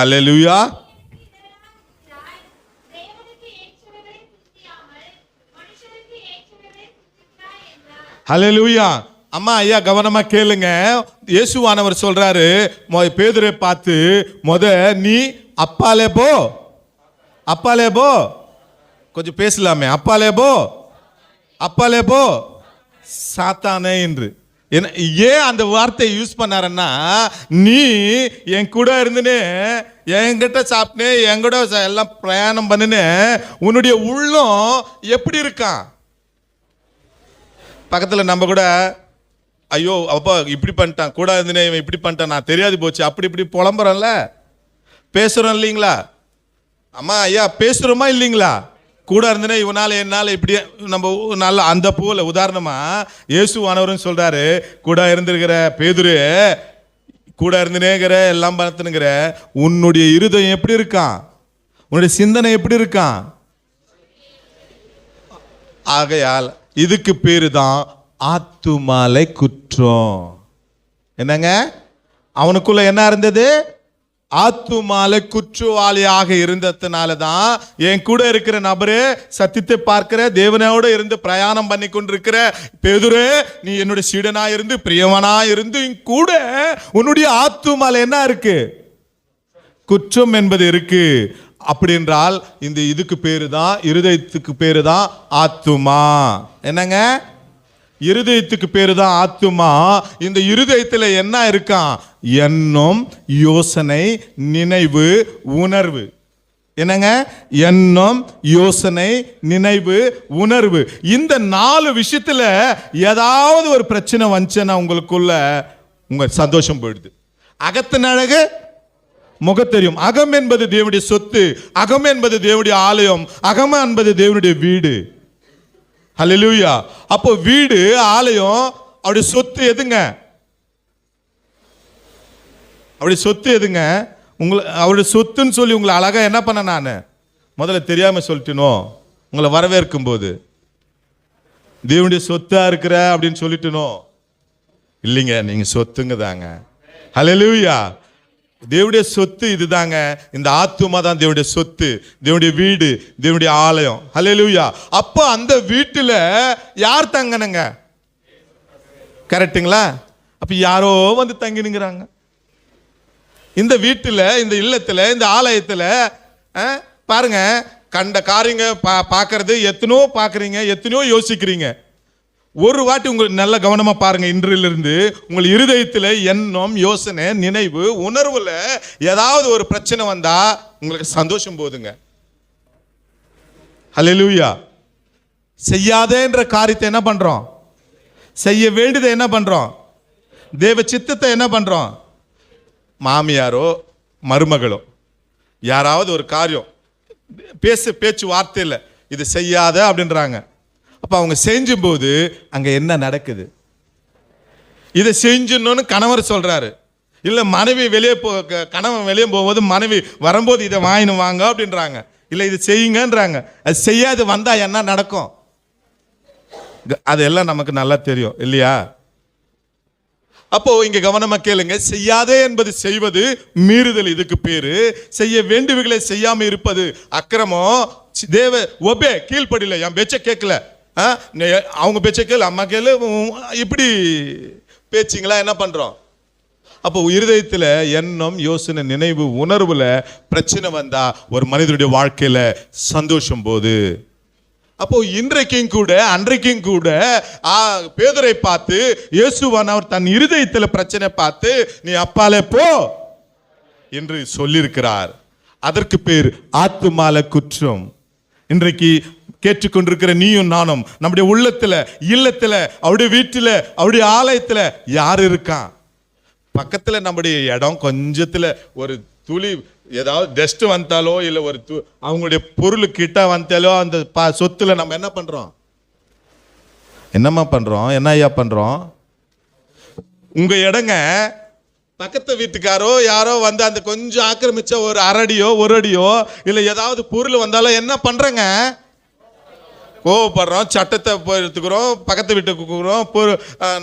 அல்லேலூயா. ஹல்லேலூயா. அம்மா ஐயா கவனமா கேளுங்க. இயேசுவானவர் சொல்றாரு பேதுரை பார்த்து, நீ அப்பாலே போ. அப்பாலே போ. கொஞ்சம் பேசலாமே. அப்பாலே போ, அப்பாலே போ சாத்தானே என்று. ஏன் அந்த வார்த்தையை யூஸ் பண்ணாருன்னா, நீ என் கூட இருந்துன்னு என்கிட்ட சாப்பிட்டு என் கூட எல்லாம் பிரயாணம் பண்ணுன்னு உன்னுடைய உள்ளம் எப்படி இருக்கான்? பக்கத்தில் நம்ம கூட ஐயோ அப்பா இப்படி பண்ணிட்டான், கூட இருந்துனே இவன் இப்படி பண்ணிட்டான், நான் தெரியாது போச்சு, அப்படி இப்படி புலம்புறோம்ல, பேசுகிறோம் இல்லைங்களா? அம்மா ஐயா பேசுகிறோமா இல்லைங்களா? கூட இருந்தனே இவனால என்னால் இப்படி நம்ம நல்ல அந்த போல உதாரணமா இயேசுவானவரும் சொல்றாரு, கூட இருந்திருக்கிற பேதுரு, கூட இருந்துனேங்கிற எல்லாம் பார்த்துனுங்கிற உன்னுடைய இருதயம் எப்படி இருக்கான்? உன்னுடைய சிந்தனை எப்படி இருக்கான்? ஆகையால் இதுக்கு பேரு தான் ஆத்துமாலை குற்றம். என்னங்க? அவனுக்குள்ள என்ன இருந்தது? ஆத்துமாலை குற்றவாளியாக இருந்ததுனால தான் என் கூட இருக்கிற நபரு, சத்தியத்தை பார்க்கிற தேவனோட இருந்து பிரயாணம் பண்ணி கொண்டிருக்கிற பேதுரு, நீ என்னுடைய சீடனா இருந்து பிரியவனா இருந்து கூட உன்னுடைய ஆத்துமாலை என்ன இருக்கு? குற்றம் என்பது இருக்கு. அப்படி என்றால் இந்த இதுக்கு பேரு தான், இருதயத்துக்கு பேரு தான் ஆத்துமா. என்னங்க? இருதயத்துக்கு பேரு தான் ஆத்துமா. இந்த இருதயத்தில் என்ன இருக்கான்? எண்ணம், யோசனை, நினைவு, உணர்வு. என்னங்க? எண்ணம், யோசனை, நினைவு, உணர்வு. இந்த 4 விஷயத்துல ஏதாவது ஒரு பிரச்சனை வந்துச்சுன்னா உங்களுக்குள்ள உங்க சந்தோஷம் போயிடுது. அகத்தின் அழகு முகத்தெரியும். அகம் என்பது தேவனுடைய சொத்து, அகம் என்பது தேவனுடைய ஆலயம், அகம் என்பது தேவனுடைய வீடு. ஹல்லேலூயா. அப்போ வீடு, ஆலயம், அவருடைய சொத்து எதுங்க? அவருடைய சொத்து எதுங்க? அவருடைய சொத்துன்னு சொல்லி உங்களை அழகா என்ன பண்ண, நான் முதல்ல தெரியாம சொல்லிட்டனோ உங்களை வரவேற்கும் போது, தேவனுடைய சொத்தா இருக்கிற அப்படின்னு சொல்லிட்டனோ? இல்லைங்க, நீங்க சொத்துங்க தாங்க. ஹல்லேலூயா. தேவனுடைய சொத்து இதுதாங்க. இந்த ஆத்துமா தான் தேவனுடைய சொத்து, தேவனுடைய வீடு, தேவனுடைய ஆலயம். ஹல்லேலூயா. அப்போ அந்த வீட்டில் யார் தங்கணுங்க? கரெக்டுங்களா? அப்ப யாரோ வந்து தங்கினுங்கிறாங்க இந்த வீட்டில், இந்த இல்லத்தில், இந்த ஆலயத்தில். பாருங்க, கண்ட காரியங்க பார்க்கறது எத்தனோ பார்க்குறீங்க, எத்தனையோ யோசிக்கிறீங்க. ஒரு வாட்டி உங்களுக்கு நல்ல கவனமா பாருங்க. இன்றிலிருந்து உங்கள் இருதயத்தில் எண்ணம், யோசனை, நினைவு, உணர்வுல ஏதாவது ஒரு பிரச்சனை வந்தா உங்களுக்கு சந்தோஷம் போதுங்க. ஹல்லேலூயா. செய்யாதேன்ற காரியத்தை என்ன பண்றோம்? செய்ய வேண்டியதை என்ன பண்றோம்? தேவ சித்தத்தை என்ன பண்றோம்? மாமியாரோ மருமகளோ யாராவது ஒரு காரியம் பேச்சு வார்த்தை இல்லை, இது செய்யாத அப்படின்றாங்க. அப்ப அவங்க செஞ்சும் போது அங்க என்ன நடக்குது? இதை செஞ்சுன்னு கணவர் சொல்றாரு, இல்ல மனைவி வெளியே கணவன் வெளியே போகும்போது மனைவி வரும்போது இதை வாங்கினு வாங்க அப்படின்றாங்க, இல்ல இது செய்யுங்கன்றாங்க. அது செய்யாது வந்தா என்ன நடக்கும்? அதெல்லாம் நமக்கு நல்லா தெரியும் இல்லையா? அப்போ இங்க கவனமா கேளுங்க. செய்யாதே என்பது செய்வது மீறுதல், இதுக்கு பேரு. செய்ய வேண்டியவைகளை செய்யாம இருப்பது அக்கிரமம். தேவ ஒபே, கீழ்ப்படியில, என் பேச்ச கேட்கல, அவங்க பேச்ச கேளு, அம்மா கேளு, இப்படி பேச்சிங்களா என்ன பண்றோம்? அப்போ இருதயத்தில் எண்ணம், யோசனை, நினைவு, உணர்வுல பிரச்சனை வந்தா ஒரு மனிதனுடைய வாழ்க்கையில சந்தோஷம் போது. அப்போ இன்றைக்கும் கூட அன்றைக்கும் கூட பேதுரை பார்த்து இயேசுவானவர் தன் இருதயத்தில் பிரச்சனை பார்த்து நீ அப்பாலே போ என்று சொல்லியிருக்கிறார். அதற்கு பேர் ஆத்துமால குற்றம். இன்றைக்கு கேட்டுக்கொண்டிருக்கிற நீயும் நானும் நம்முடைய உள்ளத்துல, இல்லத்துல, அவருடைய வீட்டுல, அவருடைய ஆலயத்துல யார் இருக்கான்? பக்கத்துல நம்முடைய இடம் கொஞ்சத்துல ஒரு துளி ஏதாவது டஸ்ட் வந்தாலோ இல்ல ஒரு அவங்களுடைய பொருள் கிட்ட வந்தாலோ அந்த சொத்துல நம்ம என்ன பண்றோம்? என்னம்மா பண்றோம்? என்ன ஐயா பண்றோம்? உங்க இடங்க பக்கத்து வீட்டுக்காரோ யாரோ வந்து அந்த கொஞ்சம் ஆக்கிரமிச்ச ஒரு அரடியோ ஒரு அடியோ இல்ல ஏதாவது பொருள் வந்தாலும் என்ன பண்றங்க? கோவப்படுறோம், சட்டத்தை எடுத்துக்கிறோம், பக்கத்து வீட்டுக்கு கூப்பிடுறோம்,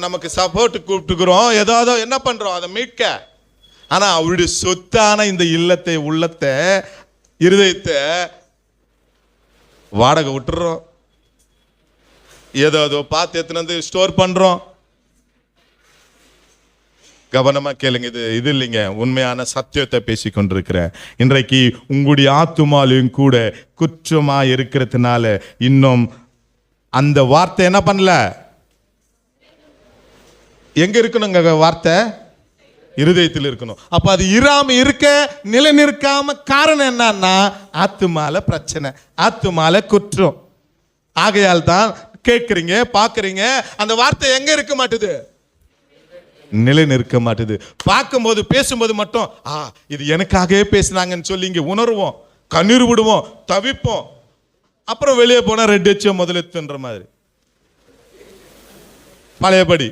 நமக்கு சப்போர்ட் கூப்பிட்டுக்கிறோம், ஏதாவது என்ன பண்றோம் அதை மீட்க. ஆனா அவருடைய சொத்தான இந்த இல்லத்தை, உள்ளத்தை, இருதயத்தை வாடகை விட்டுறோம், ஏதோ பார்த்து எத்தனை வந்து ஸ்டோர் பண்றோம். கவனமா கேளுங்க, இது இல்லைங்க, உண்மையான சத்தியத்தை பேசி கொண்டிருக்கிறேன். இன்றைக்கு உங்களுடைய ஆத்துமாலையும் கூட குற்றமா இருக்கிறதுனால இன்னும் அந்த வார்த்தை என்ன பண்ணல, எங்க இருக்கணுங்க வார்த்தை? இருதயத்தில் இருக்கணும். அப்ப அது இராம இருக்க, நிலை நிற்காம காரணம் என்னன்னா ஆத்துமால பிரச்சனை, ஆத்துமால குற்றம். ஆகையால் தான் கேட்கிறீங்க, பாக்குறீங்க, அந்த வார்த்தை எங்க இருக்க மாட்டுது, நிலை நிற்க மாட்டுது. பார்க்கும்போது பேசும்போது மட்டும் இது எனக்காகவே பேசினாங்கன்னு சொல்லி இங்க உணர்வோம், கண்ணீர் விடுவோம், தவிப்போம். அப்புறம் வெளியே போனா ரெட் எச்சோ முதலெத்துன்ற மாதிரி பழையபடி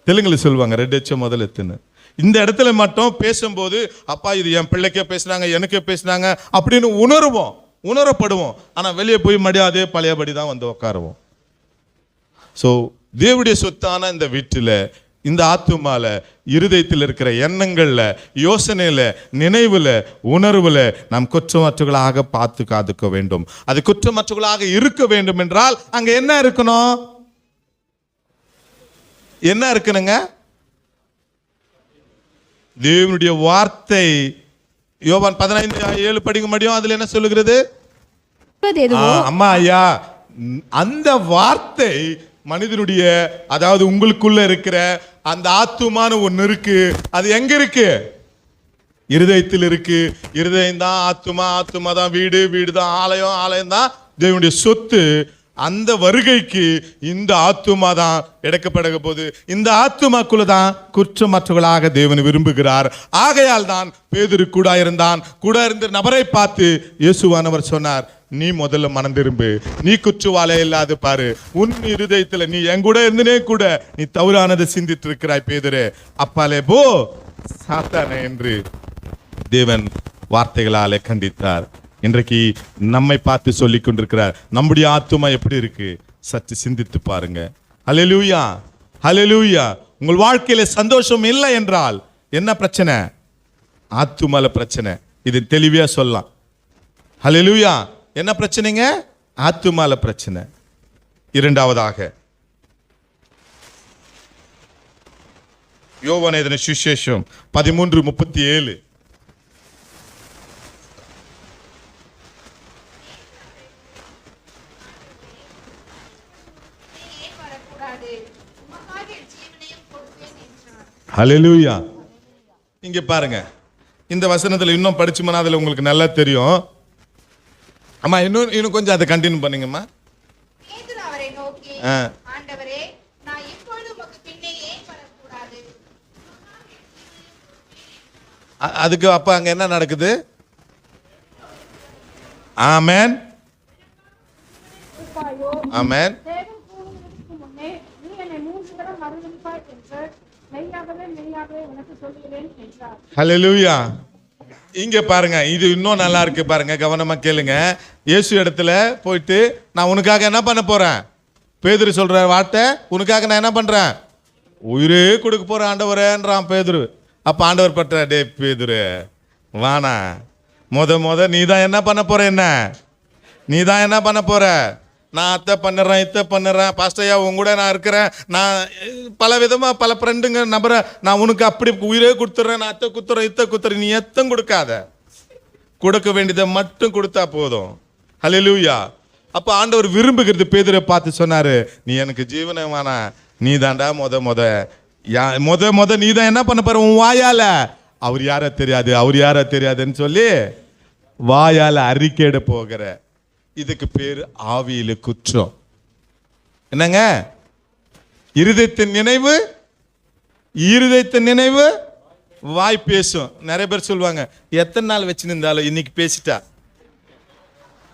தெலுங்குல சொல்லுவாங்க, ரெட் எச்சோ முதலெத்துன்னு. இந்த இடத்துல மட்டும் பேசும்போது அப்பா இது என் பிள்ளைக்கே பேசினாங்க, எனக்கே பேசினாங்க அப்படின்னு உணர்வோம், உணரப்படுவோம். ஆனா வெளியே போய் மடியாதே பழையபடி தான் வந்து உட்காருவோம். ஸோ தேவனுடைய சொத்தான இந்த வீட்டில், இந்த ஆத்துமால, இருதயத்தில் இருக்கிற எண்ணங்கள்ல, யோசனையில, நினைவுல, உணர்வுல நாம் குற்றமற்றவர்களாக பார்த்து காத்துக்க வேண்டும். அது குற்றமற்றவர்களாக இருக்க வேண்டும் என்றால் அங்க என்ன இருக்கணும், என்ன இருக்கணுங்க? தேவனுடைய வார்த்தை. யோவான் 15:7 படிக்க முடியும். அதுல என்ன சொல்லுகிறது? அம்மா ஐயா, அந்த வார்த்தை மனிதனுடைய, அதாவது உங்களுக்குள்ள இருக்கிற அந்த ஆத்துமான ஒண்ணு இருக்கு. அது எங்க இருக்கு? இருதயத்தில் இருக்கு. இருதயம் தான் ஆத்துமா, ஆத்துமா தான் வீடு, வீடு தான் ஆலயம், ஆலயம் தான் தேவனுடைய சொத்து. அந்த வருகைக்கு இந்த ஆத்துமா தான் எடுக்கப்பட போது. இந்த ஆத்துமாக்குள்ள தான் குற்றமற்றவர்களாக தேவன் விரும்புகிறார். ஆகையால் தான் பேதுரு கூட இருந்தான். கூட இருந்த நபரை பார்த்து இயேசுவானவர் சொன்னார், நீ முதல்ல மனம் திரும்பு, நீ குற்றவாளி இல்லாத பாரு, உன் இருதயத்துல நீ என் கூட இருந்தனே கூட நீ தவறானதை சிந்தித்து இருக்கிறாய் பேதுரு, அப்பாலே போ சாத்தானே என்று தேவன் வார்த்தைகளாலே கண்டித்தார். இன்றைக்கு நம்மை பார்த்து சொல்லிக் கொண்டிருக்கிறார், நம்முடைய ஆத்துமா எப்படி இருக்கு சற்று சிந்தித்து பாருங்க. ஹல்லேலூயா, ஹல்லேலூயா. உங்கள் வாழ்க்கையில சந்தோஷம் இல்லை என்றால் என்ன பிரச்சனை? ஆத்துமால பிரச்சனை. இது தெளிவா சொல்லலாம். ஹல்லேலூயா. என்ன பிரச்சனைங்க? ஆத்துமால பிரச்சனை. இரண்டாவதாக யோவான் எழுதின சுவிசேஷம் 13:37. ஹல்லேலூயா. இங்க பாருங்க, இந்த வசனத்துல இன்னும் படிச்சுமனா அதுல உங்களுக்கு நல்லா தெரியும். அம்மா இன்னும் கொஞ்சம் அதை கண்டினியூ பண்ணுங்கம்மா. பேதுரு அவரை நோக்கி, ஆண்டவரே, நான் இப்பொழுது உமக்கு பின்னே ஏன் வரக்கூடாது? அதுக்கு அப்ப அங்க என்ன நடக்குது? ஆமென், ஆமென். ஹல்லேலூயா. இங்க பாருங்க, இது இன்னும் நல்லா இருக்கு பாருங்க, கவனமா கேளுங்க. இயேசு இடத்துல போயிட்டு நான் உனக்காக என்ன பண்ண போறேன், பேதுரு சொல்ற வார்த்தை, உனக்காக நான் என்ன பண்றேன், உயிரே கொடுக்க போறேன் ஆண்டவரேன்றான் பேதுரு. அப்ப ஆண்டவர் பற்ற, டே பேதுரு வானா, முத நீ தான் என்ன பண்ண போற, என்ன நீ தான் என்ன பண்ண போற, நான் அத்தை பண்ணுறேன், இத்தை பண்ணுறேன், பாஸ்டையா உங்க கூட நான் இருக்கிறேன், நான் பல விதமாக பல ஃப்ரெண்டுங்க நபரை நான் உனக்கு அப்படி உயிரே கொடுத்துட்றேன், நான் அத்தை குத்துறேன், இத்தை குத்துறேன், நீ எத்தம் கொடுக்காத, கொடுக்க வேண்டியதை மட்டும் கொடுத்தா போதும். ஹல்லேலூயா. அப்போ ஆண்டவர் விரும்புகிறது பேதுரை பார்த்து சொன்னாரு, நீ எனக்கு ஜீவனை வேணா, நீ தாண்டா முத நீ தான் என்ன பண்ண போற, உன் வாயால அவர் யார தெரியாது, அவர் யார தெரியாதுன்னு சொல்லி வாயால அறிக்கையிட போகிற. இதுக்கு பேரு ஆவியில குற்றம். என்னங்க? இருதயத்தின் நினைவு வாய் பேசும். நிறைய பேர் சொல்லுவாங்க, எத்தனை நாள் வச்சு நின்றாலும் இன்னைக்கு பேசிட்டா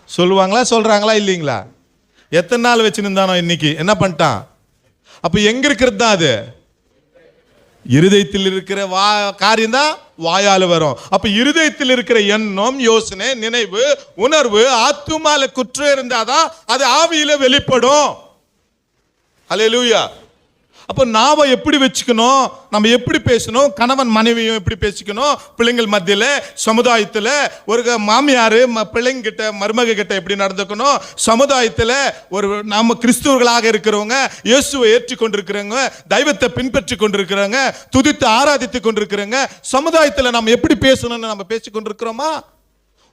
சொல்லுவாங்களா, சொல்றாங்களா இல்லைங்களா? எத்தனை நாள் வச்சு நின்றானோ இன்னைக்கு என்ன பண்ணிட்டான். அப்ப எங்க இருக்கிறது தான் அது? இருதயத்தில் இருக்கிற காரியம் தான் வாயால வரும். அப்ப இருதயத்தில் இருக்கிற எண்ணம், யோசனை, நினைவு, உணர்வு, ஆத்துமால குற்றம் இருந்தாதான் அது ஆவியில வெளிப்படும். அல்லேலூயா. அப்ப நாவை எப்படி வச்சுக்கணும், நம்ம எப்படி பேசணும், கணவன் மனைவியும் எப்படி பேசிக்கணும், பிள்ளைங்கள் மத்தியில, சமுதாயத்துல, ஒரு மாமியார் பிள்ளைங்க கிட்ட, மருமக கிட்ட எப்படி நடந்துக்கணும், சமுதாயத்துல ஒரு நம்ம கிறிஸ்துவர்களாக இருக்கிறவங்க, இயேசுவை ஏற்றி கொண்டிருக்கிறவங்க, தெய்வத்தை பின்பற்றி கொண்டிருக்கிறவங்க, துதித்து ஆராதித்து கொண்டிருக்கிறவங்க, சமுதாயத்துல நம்ம எப்படி பேசணும்னு நம்ம பேசி கொண்டிருக்கிறோமா?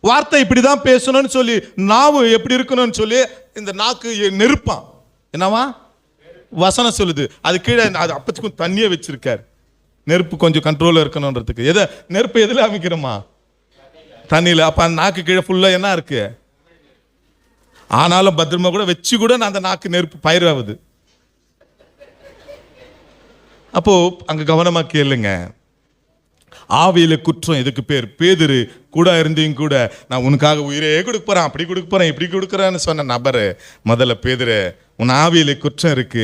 வார்த்தை இப்படிதான் பேசணும்னு சொல்லி, நாவு எப்படி இருக்கணும்னு சொல்லி, இந்த நாக்கு நெருப்பான் என்னவா வசனம் சொல்லுது. அது கீழே அது அப்பத்துக்கும் தண்ணியை வச்சிருக்காரு, நெருப்பு கொஞ்சம் கண்ட்ரோல்ல இருக்கணும்ன்றதுக்கு. எதை நெருப்பு எதுல அமைக்கிறோமா? தண்ணியில. அப்ப அந்த நாக்கு கீழே ஃபுல்லா என்ன இருக்கு? ஆனாலும் பத்திரமா கூட வச்சு கூட அந்த நாக்கு நெருப்பு பயிராகுது. அப்போ அங்க கவனமா கேளுங்க. ஆவியில குற்றம் இதுக்கு பேர். பேதுரு கூட இருந்தையும் கூட, நான் உனக்காக உயிரே கொடுக்க போறேன், அப்படி கொடுக்க போறேன், இப்படி கொடுக்குறேன்னு சொன்ன நபரு முதல்ல பேதுரு, உன் ஆவியில குற்றம் இருக்கு,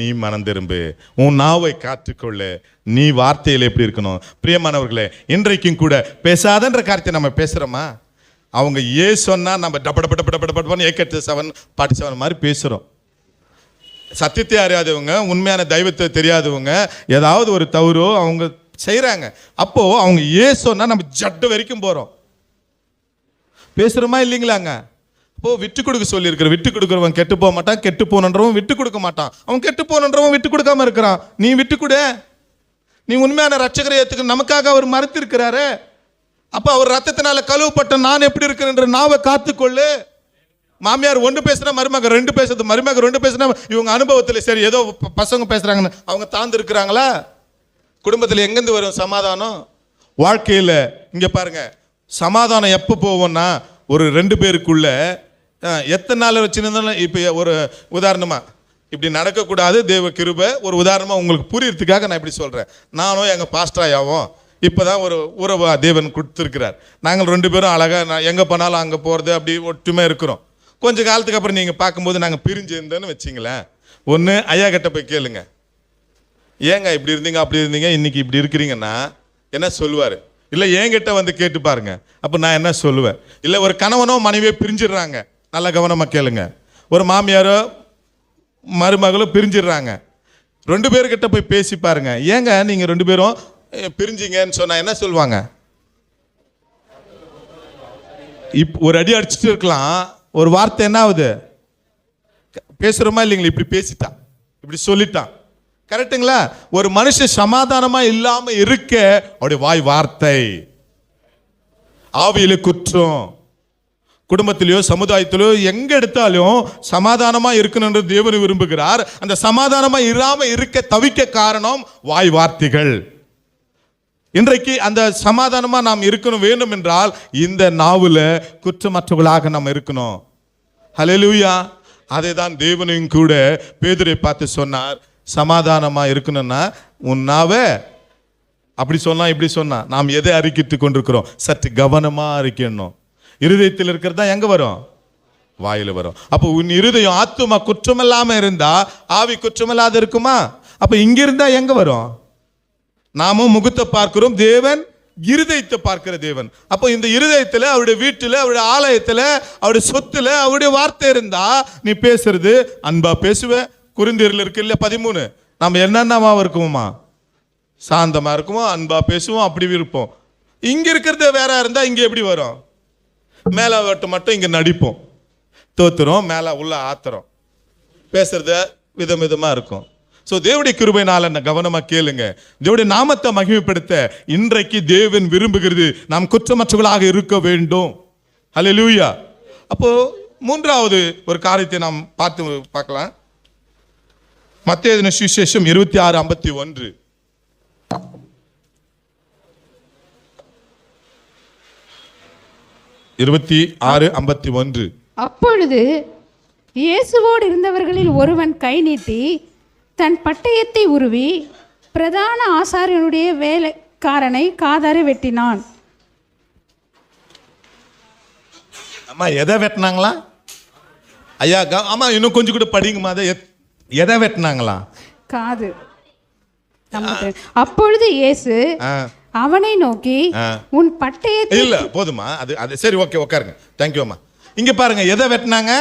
நீ மனம் திரும்பு, உன் நாவை காத்துக்கொள்ளு, நீ வார்த்தையில எப்படி இருக்கணும். பிரியமானவர்களே, இன்றைக்கும் கூட பேசாதன்ற காரியத்தை நம்ம பேசுறோமா? அவங்க சொன்னா நம்ம டபடபடபடபடபடன்னு ஏக்கட்டு 747 மாதிரி பேசுறோம். சத்தியத்தை அறியாதவங்க, உண்மையான தெய்வத்தை தெரியாதவங்க, ஏதாவது ஒரு தவறோ அவங்க செய்யறாங்க. அப்போ அவங்க சொன்னா நம்ம ஜட்டு வரைக்கும் போறோம். பேசுறோமா இல்லைங்களாங்க? அப்போ விட்டு கொடுக்க சொல்லி இருக்கிற, விட்டு கொடுக்குறவன் கெட்டு போக மாட்டான், கெட்டு போனன்றவன் விட்டு கொடுக்க மாட்டான். அவன் கெட்டு போனன்றவன் விட்டு கொடுக்காம இருக்கிறான். நீ விட்டு கொடு, நீ உண்மையான ரட்சகரை ஏத்துக்க, நமக்காக அவர் மறுத்து இருக்கிறாரு. அப்ப அவர் ரத்தத்தினால கழுவப்பட்ட நான் எப்படி இருக்கிறேன் நாவை காத்துக்கொள்ளு. மாமியார் ஒன்று பேசுனா மருமக 2 பேசுறது, மருமக 2 பேசுனா இவங்க அனுபவத்தில் சரி ஏதோ பசங்க பேசுறாங்கன்னு அவங்க தாழ்ந்து இருக்கிறாங்களா? குடும்பத்தில் எங்கேருந்து வரும் சமாதானம்? வாழ்க்கையில் இங்கே பாருங்க, சமாதானம் எப்போ போவோம்னா ஒரு 2 பேருக்குள்ள எத்தனை நாள் வச்சுருந்தாலும். இப்போ ஒரு உதாரணமாக இப்படி நடக்கக்கூடாது, தேவ கிருபை. ஒரு உதாரணமாக உங்களுக்கு புரியறதுக்காக நான் இப்படி சொல்கிறேன். நானும் எங்கள் பாஸ்டராயாவும் இப்போ தான் ஒரு உறவு தேவன் கொடுத்துருக்கிறார். நாங்கள் 2 பேரும் அழகாக எங்கே போனாலும் அங்கே போகிறது, அப்படி ஒற்றுமை இருக்கிறோம். கொஞ்சம் காலத்துக்கு அப்புறம் நீங்கள் பார்க்கும்போது நாங்கள் பிரிஞ்சு இருந்தோன்னு வச்சிங்களேன். ஒன்று ஐயா கிட்ட போய் கேளுங்க, ஏங்க இப்படி இருந்தீங்க அப்படி இருந்தீங்க இன்னைக்கு இப்படி இருக்கிறீங்கன்னா என்ன சொல்லுவார்? இல்லை என்கிட்ட வந்து கேட்டு பாருங்க, அப்போ நான் என்ன சொல்லுவேன்? இல்லை ஒரு கணவனோ மனைவியோ பிரிஞ்சிடுறாங்க, நல்லா கவனமாக கேளுங்க. ஒரு மாமியாரோ மருமகளோ பிரிஞ்சிடுறாங்க, 2 பேர்கிட்ட போய் பேசி பாருங்க, ஏங்க நீங்கள் 2 பேரும் பிரிஞ்சிங்கன்னு சொன்னா என்ன சொல்லுவாங்க? ஒரு அடி அடிச்சுட்டு இருக்கலாம், ஒரு வார்த்தை என்ன ஆகுது? பேசுறோமா இல்லைங்களா? இப்படி பேசிட்டான், இப்படி சொல்லிட்டான், கரெக்டுங்களா? ஒரு மனுஷன் சமாதானமா இல்லாம இருக்க அவருடைய வாய் வார்த்தை. ஆவியில குற்றம். குடும்பத்திலேயோ சமுதாயத்திலோ எங்க எடுத்தாலும் சமாதானமா இருக்கணும்னு தேவன் விரும்புகிறார். அந்த சமாதானமா இல்லாம இருக்க தவிக்க காரணம் வாய் வார்த்தைகள். இன்றைக்கு அந்த சமாதானமா நாம் இருக்கணும் வேண்டும் என்றால் இந்த நாவுல குற்றமற்றவர்களாக நாம் இருக்கணும். ஹல்லேலூயா. அதை தான் தேவனையும் கூட பேதுரை பார்த்து சொன்னார், சமாதானமா இருக்கணும்னா உன் நாவை அப்படி சொன்னா இப்படி சொன்னா நாம் எதை அறிக்கிட்டு கொண்டிருக்கிறோம்? சற்று கவனமா அறிக்கணும். இருதயத்தில் இருக்கிறதா எங்க வரும்? வாயில வரும். அப்போ உன் இருதயம் ஆத்துமா குற்றமில்லாம இருந்தா ஆவி குற்றமில்லாத இருக்குமா? அப்ப இங்க இருந்தா எங்க வரும்? நாமும் முகத்தை பார்க்கிறோம், தேவன் இருதயத்தை பார்க்கிற தேவன். அப்போ இந்த இருதயத்துல, அவருடைய வீட்டுல, அவருடைய ஆலயத்துல, அவருடைய சொத்துல அவருடைய வார்த்தை இருந்தா நீ பேசுறது அன்பா பேசுவ. குருந்தீரில் இருக்கு இல்ல 13, நம்ம என்னென்னவா இருக்குமா? சாந்தமா இருக்குமோ, அன்பா பேசுவோம், அப்படி இருப்போம். இங்க இருக்கிறது வேற இருந்தா இங்க எப்படி வரும்? மேல மட்டும் இங்க நடிப்போம், தோத்துறோம், மேல உள்ள ஆத்திரம், பேசுறது விதமா இருக்கும். ஸோ தேவனுடைய கிருபையினால கவனமா கேளுங்க. தேவனுடைய நாமத்தை மகிமைப்படுத்த இன்றைக்கு தேவன் விரும்புகிறது நாம் குற்றமற்றவர்களாக இருக்க வேண்டும். ஹல்லேலூயா. அப்போ 3வது ஒரு காரியத்தை நாம் பார்க்கலாம். மத்தேயு சுவிசேஷம் 26:51. அப்பொழுது இயேசுவோடு இருந்தவர்களில் ஒருவன் கை நீட்டி தன் பட்டயத்தை உருவி பிரதான ஆசாரியனுடைய வேலைக்காரனை காதார வெட்டினான். அம்மா எதை வெட்டினாங்களா? ஐயா ஆமா, இன்னும் கொஞ்சம் கூட படிங்கம்மா. அதை எதை வெட்டினாங்களா? காது. அப்பொழுது இயேசு அவனை நோக்கி உன் பட்டயத்தை இல்ல போதுமா, அது அது சரி, ஓகே, உட்காருங்க. தேங்க்யூ அம்மா. இங்க பாருங்க, எதை வெட்டினாங்க?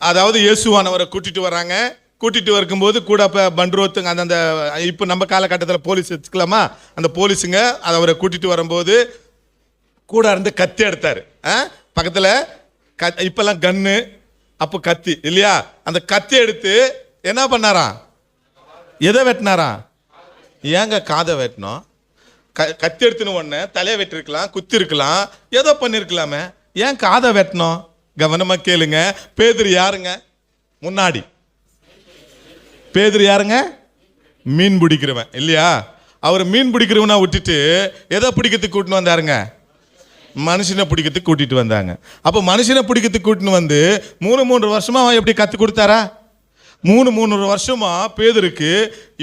அதாவது இயேசுவானவரை கூட்டிட்டு வராங்க. கூட்டிட்டு வரும்போது கூட பண்ரோத்துங்க அந்த இப்போ நம்ம காலகட்டத்தில் போலீஸ் வச்சுக்கலாமா, அந்த போலீஸுங்க அவரை கூட்டிட்டு வரும்போது கூட இருந்து கத்தி எடுத்தாரு. பக்கத்தில் இப்பெல்லாம் கன்னு, அப்போ கத்தி இல்லையா? அந்த கத்தி எடுத்து என்ன பண்ணாராம்? எதை வெட்டினாராம்? ஏங்க காதை வெட்டணும்? கத்தி எடுத்துன்னு உடனே தலையை வெட்டிருக்கலாம், குத்தி இருக்கலாம், ஏதோ பண்ணிருக்கலாமே, ஏன் காதை வெட்டணும்? கவனமா கேளுங்க. பேதுரு யாருங்க? முன்னாடி பேதுரு யாருங்க? மீன் பிடிக்கிறவன் இல்லையா? அவர் மீன் பிடிக்கிறவனா விட்டுட்டு எதை பிடிக்கிறதுக்கு கூட்டின்னு வந்தாருங்க? மனுஷனை பிடிக்கிறதுக்கு கூட்டிட்டு வந்தாங்க. அப்போ மனுஷனை பிடிக்கிறதுக்கு கூட்டின்னு வந்து 3 வருஷமா அவன் எப்படி கற்றுக் கொடுத்தாரா? 3 வருஷமா பேதுருக்கு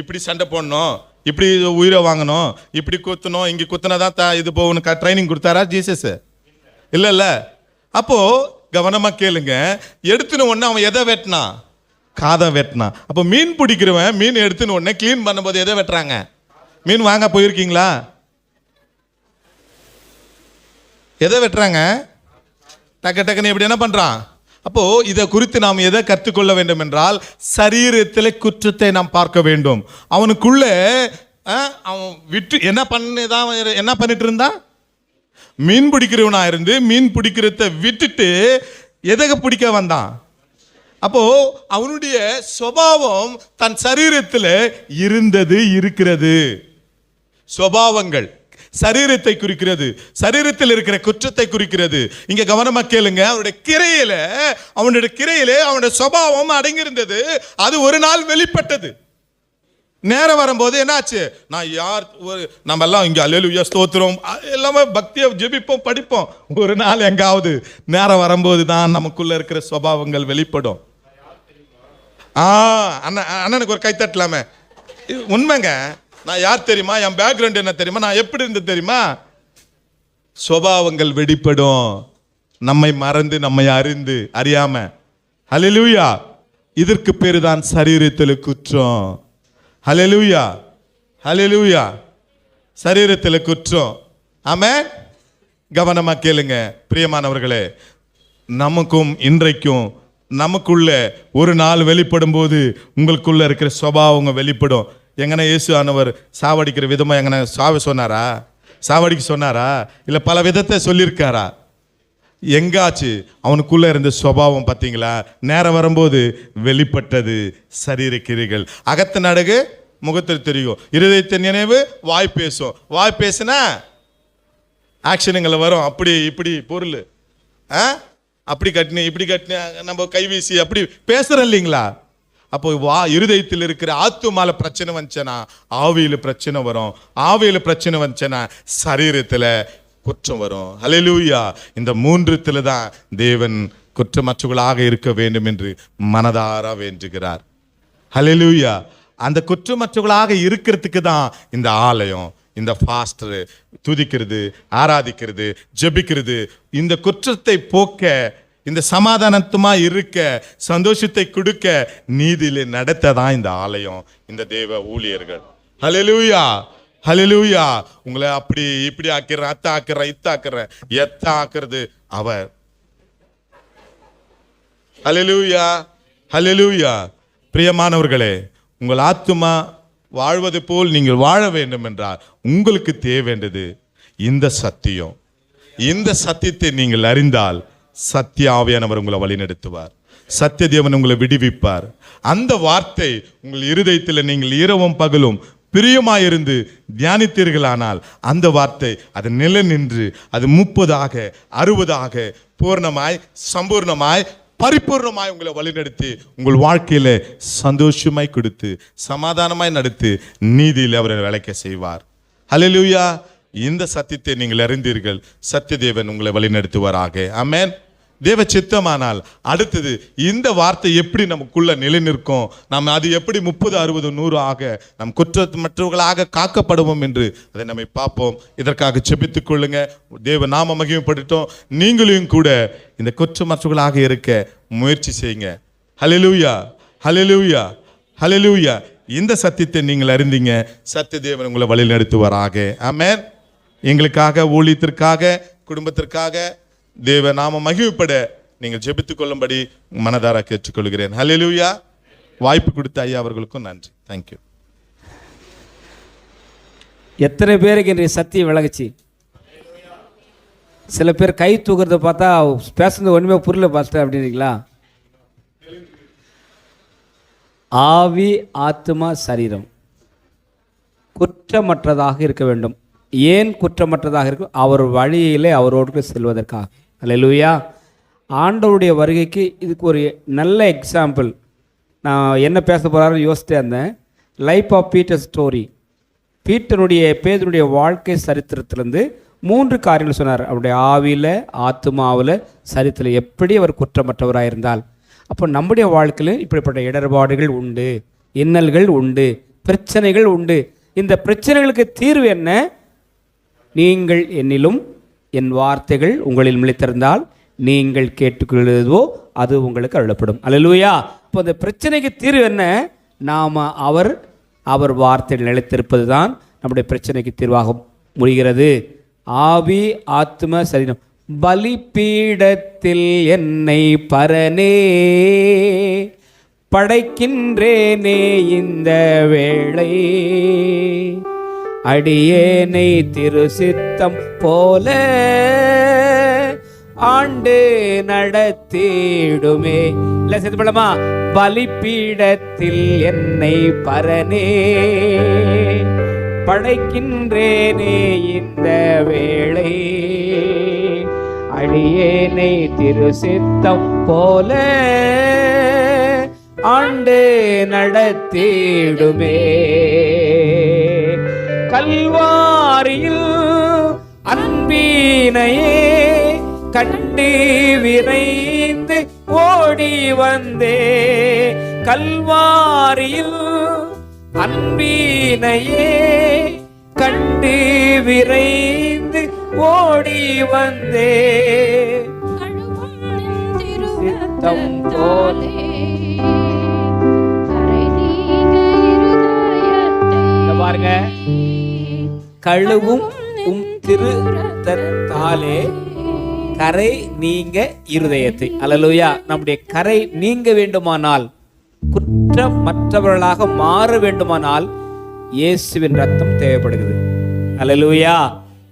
இப்படி சண்டை போடணும், இப்படி உயிரை வாங்கணும், இப்படி குத்தணும், இங்கே குத்தினதான் இது போகணும் ட்ரைனிங் கொடுத்தாரா ஜீசஸ்? இல்ல. அப்போ கவனமா கேளுங்க. எடுத்துன்னு உடனே அவன் எதை வெட்டினான்? காதை வெட்டினான். அப்போ மீன் பிடிக்கிறவன் மீன் எடுத்துன்னு உடனே கிளீன் பண்ணும்போது எதை வெட்டுறாங்க? மீன் வாங்க போயிருக்கீங்களா? எதை வெட்டுறாங்க? டக்குன்னு எப்படி என்ன பண்றான்? அப்போ இதை குறித்து நாம் எதை கற்றுக்கொள்ள வேண்டும் என்றால், சரீரத்தில் குற்றத்தை நாம் பார்க்க வேண்டும். அவனுக்குள்ள அவன் விட்டு என்ன பண்ணிட்டு இருந்தான்? மீன் பிடிக்கிறவனா இருந்து மீன் பிடிக்கிறத விட்டுட்டு எதை பிடிக்க வந்தான்? அப்போ அவனுடைய சுபாவம் தன் சரீரத்தில் இருந்தது, இருக்கிறது. சுபாவங்கள் சரீரத்தை குறிக்கிறது, சரீரத்தில் இருக்கிற குற்றத்தை குறிக்கிறது. இங்க கவனமா கேளுங்க. அவனுடைய கிரையிலே அவனுடைய சுபாவம் அடங்கியிருந்தது. அது ஒரு நாள் வெளிப்பட்டது. நேரம் வரும்போது என்னாச்சு? நான் யார் நம்ம எல்லாம் இங்க அல்லேலூயா ஸ்தோத்திரம் எல்லாமே பக்தியை ஜெபிப்போம், படிப்போம். ஒரு நாள் எங்காவது நேரம் வரும்போது தான் நமக்குள்ள இருக்கிற சுபாவங்கள் வெளிப்படும். அண்ணனுக்கு ஒரு கை தட்டலாமே. உண்மைங்க. நான் யார் தெரியுமா? என் பேக்ரவுண்ட் என்ன தெரியுமா? நான் எப்படி இருந்து தெரியுமா? சுபாவங்கள் வெளிப்படும். நம்மை மறந்து, நம்மை அறியாம. ஹல்லேலூயா. இதற்கு பேரு தான் சரீரத்தில் குற்றம். ஹல்லேலூயா, ஹல்லேலூயா. சரீரத்தில் குற்றம். ஆமென். கவனமா கேளுங்க பிரியமானவர்களே. நமக்கும் இன்றைக்கும் நமக்குள்ள ஒரு நாள் வெளிப்படும் போது உங்களுக்குள்ள இருக்கிற சுபாவங்க வெளிப்படும். எங்கன்னா இயேசு ஆனவர் சாவடிக்கிற விதமா எங்கன்னா சொன்னாரா? சாவடிக்க சொன்னாரா? இல்லை பல விதத்தை சொல்லியிருக்காரா? எங்காச்சு அவனுக்குள்ள இருந்த சுபாவம் பார்த்தீங்களா? நேரம் வரும்போது வெளிப்பட்டது. சரீர கிரிகள். அகத்த நடுகு முகத்தில் தெரியும், இருதயத்தின் நினைவு வாய் பேசும். வாய் பேசுனா ஆக்ஷனுங்களை வரும். அப்படி இப்படி பொருள் அப்படி கட்டினு இப்படி கட்டினு நம்ம கைவீசி அப்படி பேசுறோம் இல்லைங்களா? அப்போ இருதயத்தில் இருக்கிற ஆத்துமால பிரச்சனை வந்துச்சேனா ஆவியில் பிரச்சனை வரும். ஆவியில் பிரச்சனை வந்துச்சேனா சரீரத்தில் குற்றம் வரும். ஹல்லேலூயா. இந்த 3 தான் தேவன் குற்றமற்றவர்களாக இருக்க வேண்டும் என்று மனதார வேண்டுகிறார். ஹல்லேலூயா. அந்த குற்றமற்றவர்களாக இருக்கிறதுக்கு தான் இந்த ஆலயம், இந்த ஃபாஸ்டர், துதிக்கிறது, ஆராதிக்கிறது, ஜெபிக்கிறது. இந்த குற்றத்தை போக்க, இந்த சமாதானத்துமா இருக்க, சந்தோஷத்தை கொடுக்க, நீதியிலே நடத்த தான் இந்த ஆலயம், இந்த தேவ ஊழியர்கள். ஹல்லேலூயா, ஹல்லேலூயா. உங்களை அப்படி இப்படி ஆக்கிறேன், அத்த ஆக்கிறேன், இத்த ஆக்கிறேன், எத்த ஆக்குறது அவர். ஹல்லேலூயா, ஹல்லேலூயா. பிரியமானவர்களே, உங்கள் ஆத்துமா வாழ்வது போல் நீங்கள் வாழ வேண்டும் என்றால் உங்களுக்கு தேவையானது இந்த சத்தியம். இந்த சத்தியத்தை நீங்கள் அறிந்தால் சத்திய ஆவியானவர் உங்களை வழிநடத்துவார். சத்திய தேவன் உங்களை விடுவிப்பார். அந்த வார்த்தை உங்கள் இருதயத்தில் நீங்கள் இரவும் பகலும் பிரியமாயிருந்து தியானித்தீர்களானால் அந்த வார்த்தை அது நிலை நின்று அது 30ஆக 60ஆக பூர்ணமாய் சம்பூர்ணமாய் பரிபூர்ணமாய் உங்களை வழிநடத்தி உங்கள் வாழ்க்கையில சந்தோஷமாய் கொடுத்து சமாதானமாய் நடத்தி நீதியில் அவரை விளைக்க செய்வார். ஹல்லேலூயா. இந்த சத்தியத்தை நீங்கள் அறிந்தீர்கள். சத்தியதேவன் உங்களை வழிநடத்துவாராக. ஆமென். தேவ சித்தமானால் அடுத்தது இந்த வார்த்தை எப்படி நமக்குள்ள நிலை நிற்கும், நம்ம அது எப்படி 30, 60, 100 ஆக நம் குற்றமற்றவர்களாக காக்கப்படுவோம் என்று அதை நம்ம பார்ப்போம். இதற்காக செபித்துக் கொள்ளுங்க. தேவ நாம மகிமைப்படட்டும். நீங்களும் கூட இந்த குற்றமற்றவர்களாக இருக்க முயற்சி செய்யுங்க. ஹல்லேலூயா, ஹல்லேலூயா, ஹல்லேலூயா. இந்த சத்தியத்தை நீங்கள் அறிந்தீங்க. சத்திய தேவன் உங்களை வழி நடத்துவாராக. ஆமென். எங்களுக்காக, ஊழியத்திற்காக, குடும்பத்திற்காக தேவ நாம மகிமைப்பட நீங்கள் ஜெபித்துக் கொள்ளும்படி மனதார கேட்டுக்கொள்கிறேன். ஹல்லேலூயா. வாய்ப்பு கொடுத்த ஐயா அவர்களுக்கும் நன்றி. தேங்க்யூ. எத்தனை பேருக்கு இன்றைய சத்தியம் விளங்குச்சு? சில பேர் கை தூக்குறத பார்த்தா பேசுறது ஒன்றுமே புரியல பாஸ்டர் அப்படின்றீங்களா? ஆவி, ஆத்மா, சரீரம் குற்றமற்றதாக இருக்க வேண்டும். ஏன் குற்றமற்றதாக இருக்கும்? அவர் வழியிலே அவரோடு செல்வதற்காக. அல்லேலூயா. ஆண்டவருடைய வருகைக்கு இதுக்கு ஒரு நல்ல எக்ஸாம்பிள். நான் என்ன பேச போகிறாரு யோசித்தே இருந்தேன். Life of Peter story. பேதுருடைய வாழ்க்கை சரித்திரத்திலேருந்து 3 காரியங்கள் சொன்னார். அவருடைய ஆவியில், ஆத்மாவில், சரித்திரம் எப்படி அவர் குற்றமற்றவராக இருந்தால். அப்போ நம்முடைய வாழ்க்கையில் இப்படிப்பட்ட இடர்பாடுகள் உண்டு, இன்னல்கள் உண்டு, பிரச்சனைகள் உண்டு. இந்த பிரச்சனைகளுக்கு தீர்வு என்ன? நீங்கள் என்னிலும் என் வார்த்தைகள் உங்களில் நிலைத்திருந்தால் நீங்கள் கேட்டுக்கொள்வதோ அது உங்களுக்கு அருளப்படும். அல்லேலூயா. இப்போ இந்த பிரச்சனைக்கு தீர்வு என்ன? நாம் அவர் வார்த்தைகள் நிலைத்திருப்பது தான் நம்முடைய பிரச்சனைக்கு தீர்வாக முடிகிறது. ஆவி, ஆத்ம, சரீரம். பலிபீடத்தில் என்னை பரனே படைக்கின்றேனே இந்த வேளை, அடியேனை திரு சித்தம் போல ஆண்டு நடத்திடுமே. இல்ல சேர்த்து படமா? பலிபீடத்தில் என்னை பரனே படைக்கின்றேனே இந்த வேளை, அடியேனை திரு சித்தம் போல ஆண்டு நடத்திடுமே. கல்வாரியில் அன்பினையே கண்டு விரைந்து ஓடி வந்தே, கல்வாரியில் அன்பினையே கண்டு விரைந்து ஓடி வந்தே, சித்தம் போலே பாருங்க. கழுவும் திரு ரத்தத்தாலே கரை நீங்க இருதயத்தை. அல்லேலூயா. நம்முடைய கரை நீங்க வேண்டுமானால், குற்றமற்றவர்களாக மாற வேண்டுமானால் இயேசுவின் ரத்தம் தேவைப்படுகிறது. அல்லேலூயா.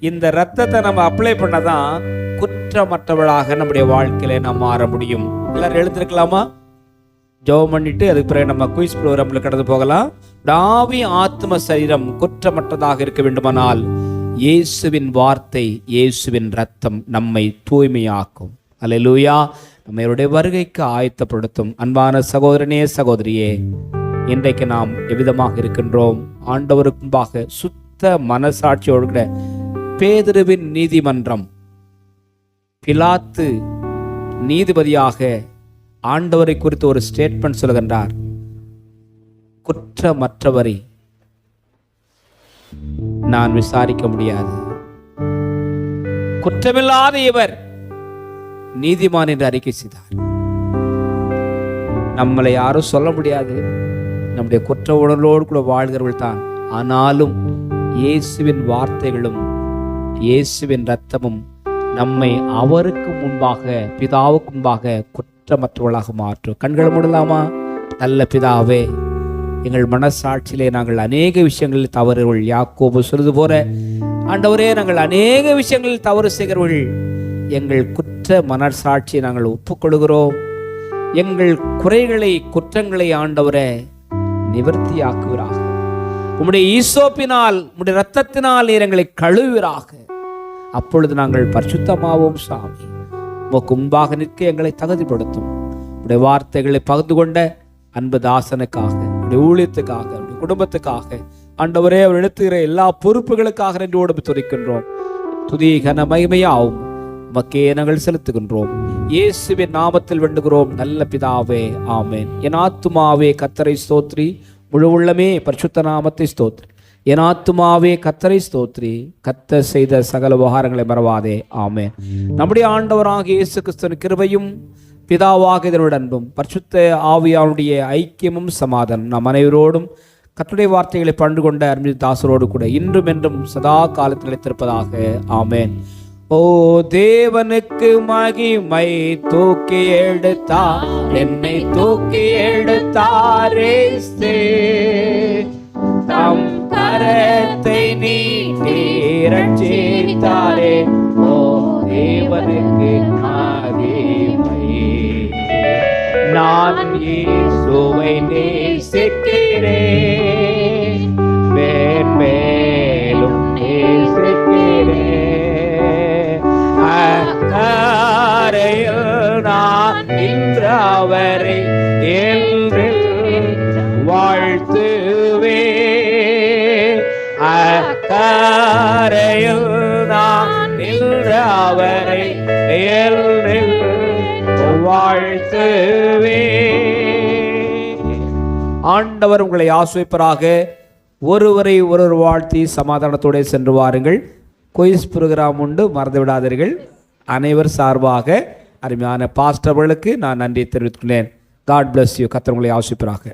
இந்த ரத்தத்தை நம்ம அப்ளை பண்ணதான் குற்றமற்றவர்களாக நம்முடைய வாழ்க்கையில நாம் மாற முடியும். எல்லாரும் எழுந்திருக்கலாமா? ஜெபம் பண்ணிட்டு அதுக்கு பிறகு நம்ம குயிஸ் ப்ரோக்ராம்ல கடந்து போகலாம். ஆவி, ஆத்ம, சரீரம் குற்றமற்றதாக இருக்க வேண்டுமானால் இயேசுவின் வார்த்தை, இயேசுவின் ரத்தம் நம்மை தூய்மையாக்கும். அல்லேலூயா. நம்மளுடைய வருகைக்கு ஆயத்தப்படுத்தும். அன்பான சகோதரனே, சகோதரியே, இன்றைக்கு நாம் எவ்விதமாக இருக்கின்றோம்? ஆண்டவருக்கு முன்பாக சுத்த மனசாட்சியோடு கூட பேதுருவின் நீதிமன்றம், பிலாத்து நீதிபதியாக ஆண்டவரை குறித்து ஒரு ஸ்டேட்மெண்ட் சொல்கின்றார். குற்றமற்றவரை நான் விசாரிக்க முடியாது, குற்றமில்லாத இவர் நீதிமான் என்று அறிக்கை செய்தார். நம்மளை யாரும் சொல்ல முடியாது, நம்முடைய குற்ற உணர்வோடு கூட வாழ்கிறவர்கள் தான். ஆனாலும் இயேசுவின் வார்த்தைகளும் இயேசுவின் இரத்தமும் நம்மை அவருக்கு முன்பாக, பிதாவுக்கு முன்பாக குற்றமற்றவர்களாக மாற்றும். கண்களை மூடலாமா? நல்ல பிதாவே, எங்கள் மனசாட்சியிலே நாங்கள் அநேக விஷயங்களில் தவறுகள், யாக்கோபு சொல்வது போல ஆண்டவரே, நாங்கள் அநேக விஷயங்களில் தவறு செய்கிறவர்கள். எங்கள் குற்ற மனசாட்சியை நாங்கள் ஒப்புக்கொள்கிறோம். எங்கள் குறைகளை, குற்றங்களை ஆண்டவரே நிவர்த்தியாக்குவீராக. உம்முடைய ஈசோப்பினால், உம்முடைய இரத்தத்தினால் நீர் எங்களை கழுவுவீராக. அப்பொழுது நாங்கள் பரிசுத்தமாவோம். சாமி, உமக்கு முன்பாக நிற்க எங்களை தகுதிப்படுத்தும். உடைய வார்த்தைகளை பகிர்ந்து கொண்ட அன்பு தாசனுக்காக, உடைய ஊழியத்துக்காக, உடைய குடும்பத்துக்காக ஆண்டவரே, அவர் எடுத்துகிற எல்லா பொறுப்புகளுக்காக நன்றியோடு துதிக்கின்றோம். துதி கன மகிமையாவும் உமக்கே நாங்கள் செலுத்துகின்றோம். இயேசுவின் நாமத்தில் வேண்டுகிறோம் நல்ல பிதாவே, ஆமேன். என் ஆத்துமாவே கர்த்தரை ஸ்தோத்ரி, முழு உள்ளமே பரிசுத்த நாமத்தை ஸ்தோத்ரி. என் ஆத்துமாவே கர்த்தரை ஸ்தோத்ரி, கர்த்தர் செய்த சகல உபகாரங்களை மறவாதே, ஆமேன். நம்முடைய ஆண்டவராகிய இயேசு கிறிஸ்துவின் கிருபையும் பிதாவாக இதனுடைய அன்பும் பரிசுத்த ஆவியானுடைய ஐக்கியமும் சமாதானம் நம் அனைவரோடும் கர்த்தருடைய வார்த்தைகளை பண்டு கொண்ட அருமை தாசரோடு கூட இன்றும் என்றும் சதா காலத்தில் நிலைத்திருப்பதாக. ஆமென். ஓ தேவனுக்கு மகிமை, தூக்கி எடுத்தார் என்னை, தூக்கி எடுத்தாரே, தம் கரத்தை நீட்டி ரட்சித்தாரே. ஓ தேவனுக்கு மகிமை. நான் இயேசுவை நேசிக்கிறேன், மேன்மேலும் நேசிக்கிறேன். அக்கரையில் நான் இன்று அவரை என்றும் வாழ்த்துவேன். அக்கரையில் நான் இன்று அவரை என்றும் வாழ்த்துவேன். ஆண்டவர் உங்களை ஆசீர்வதிப்பாராக. ஒருவரை ஒருவர் வாழ்த்தி சமாதானத்தோடு சென்று வாருங்கள். குயிஸ் ப்ரோக்ராம் உண்டு, மறந்து விடாதீர்கள். அனைவர் சார்பாக அருமையான பாஸ்டர்களுக்கு நான் நன்றி தெரிவித்துக்கிறேன். God bless you. கர்த்தர் உங்களை ஆசீர்வதிப்பாராக.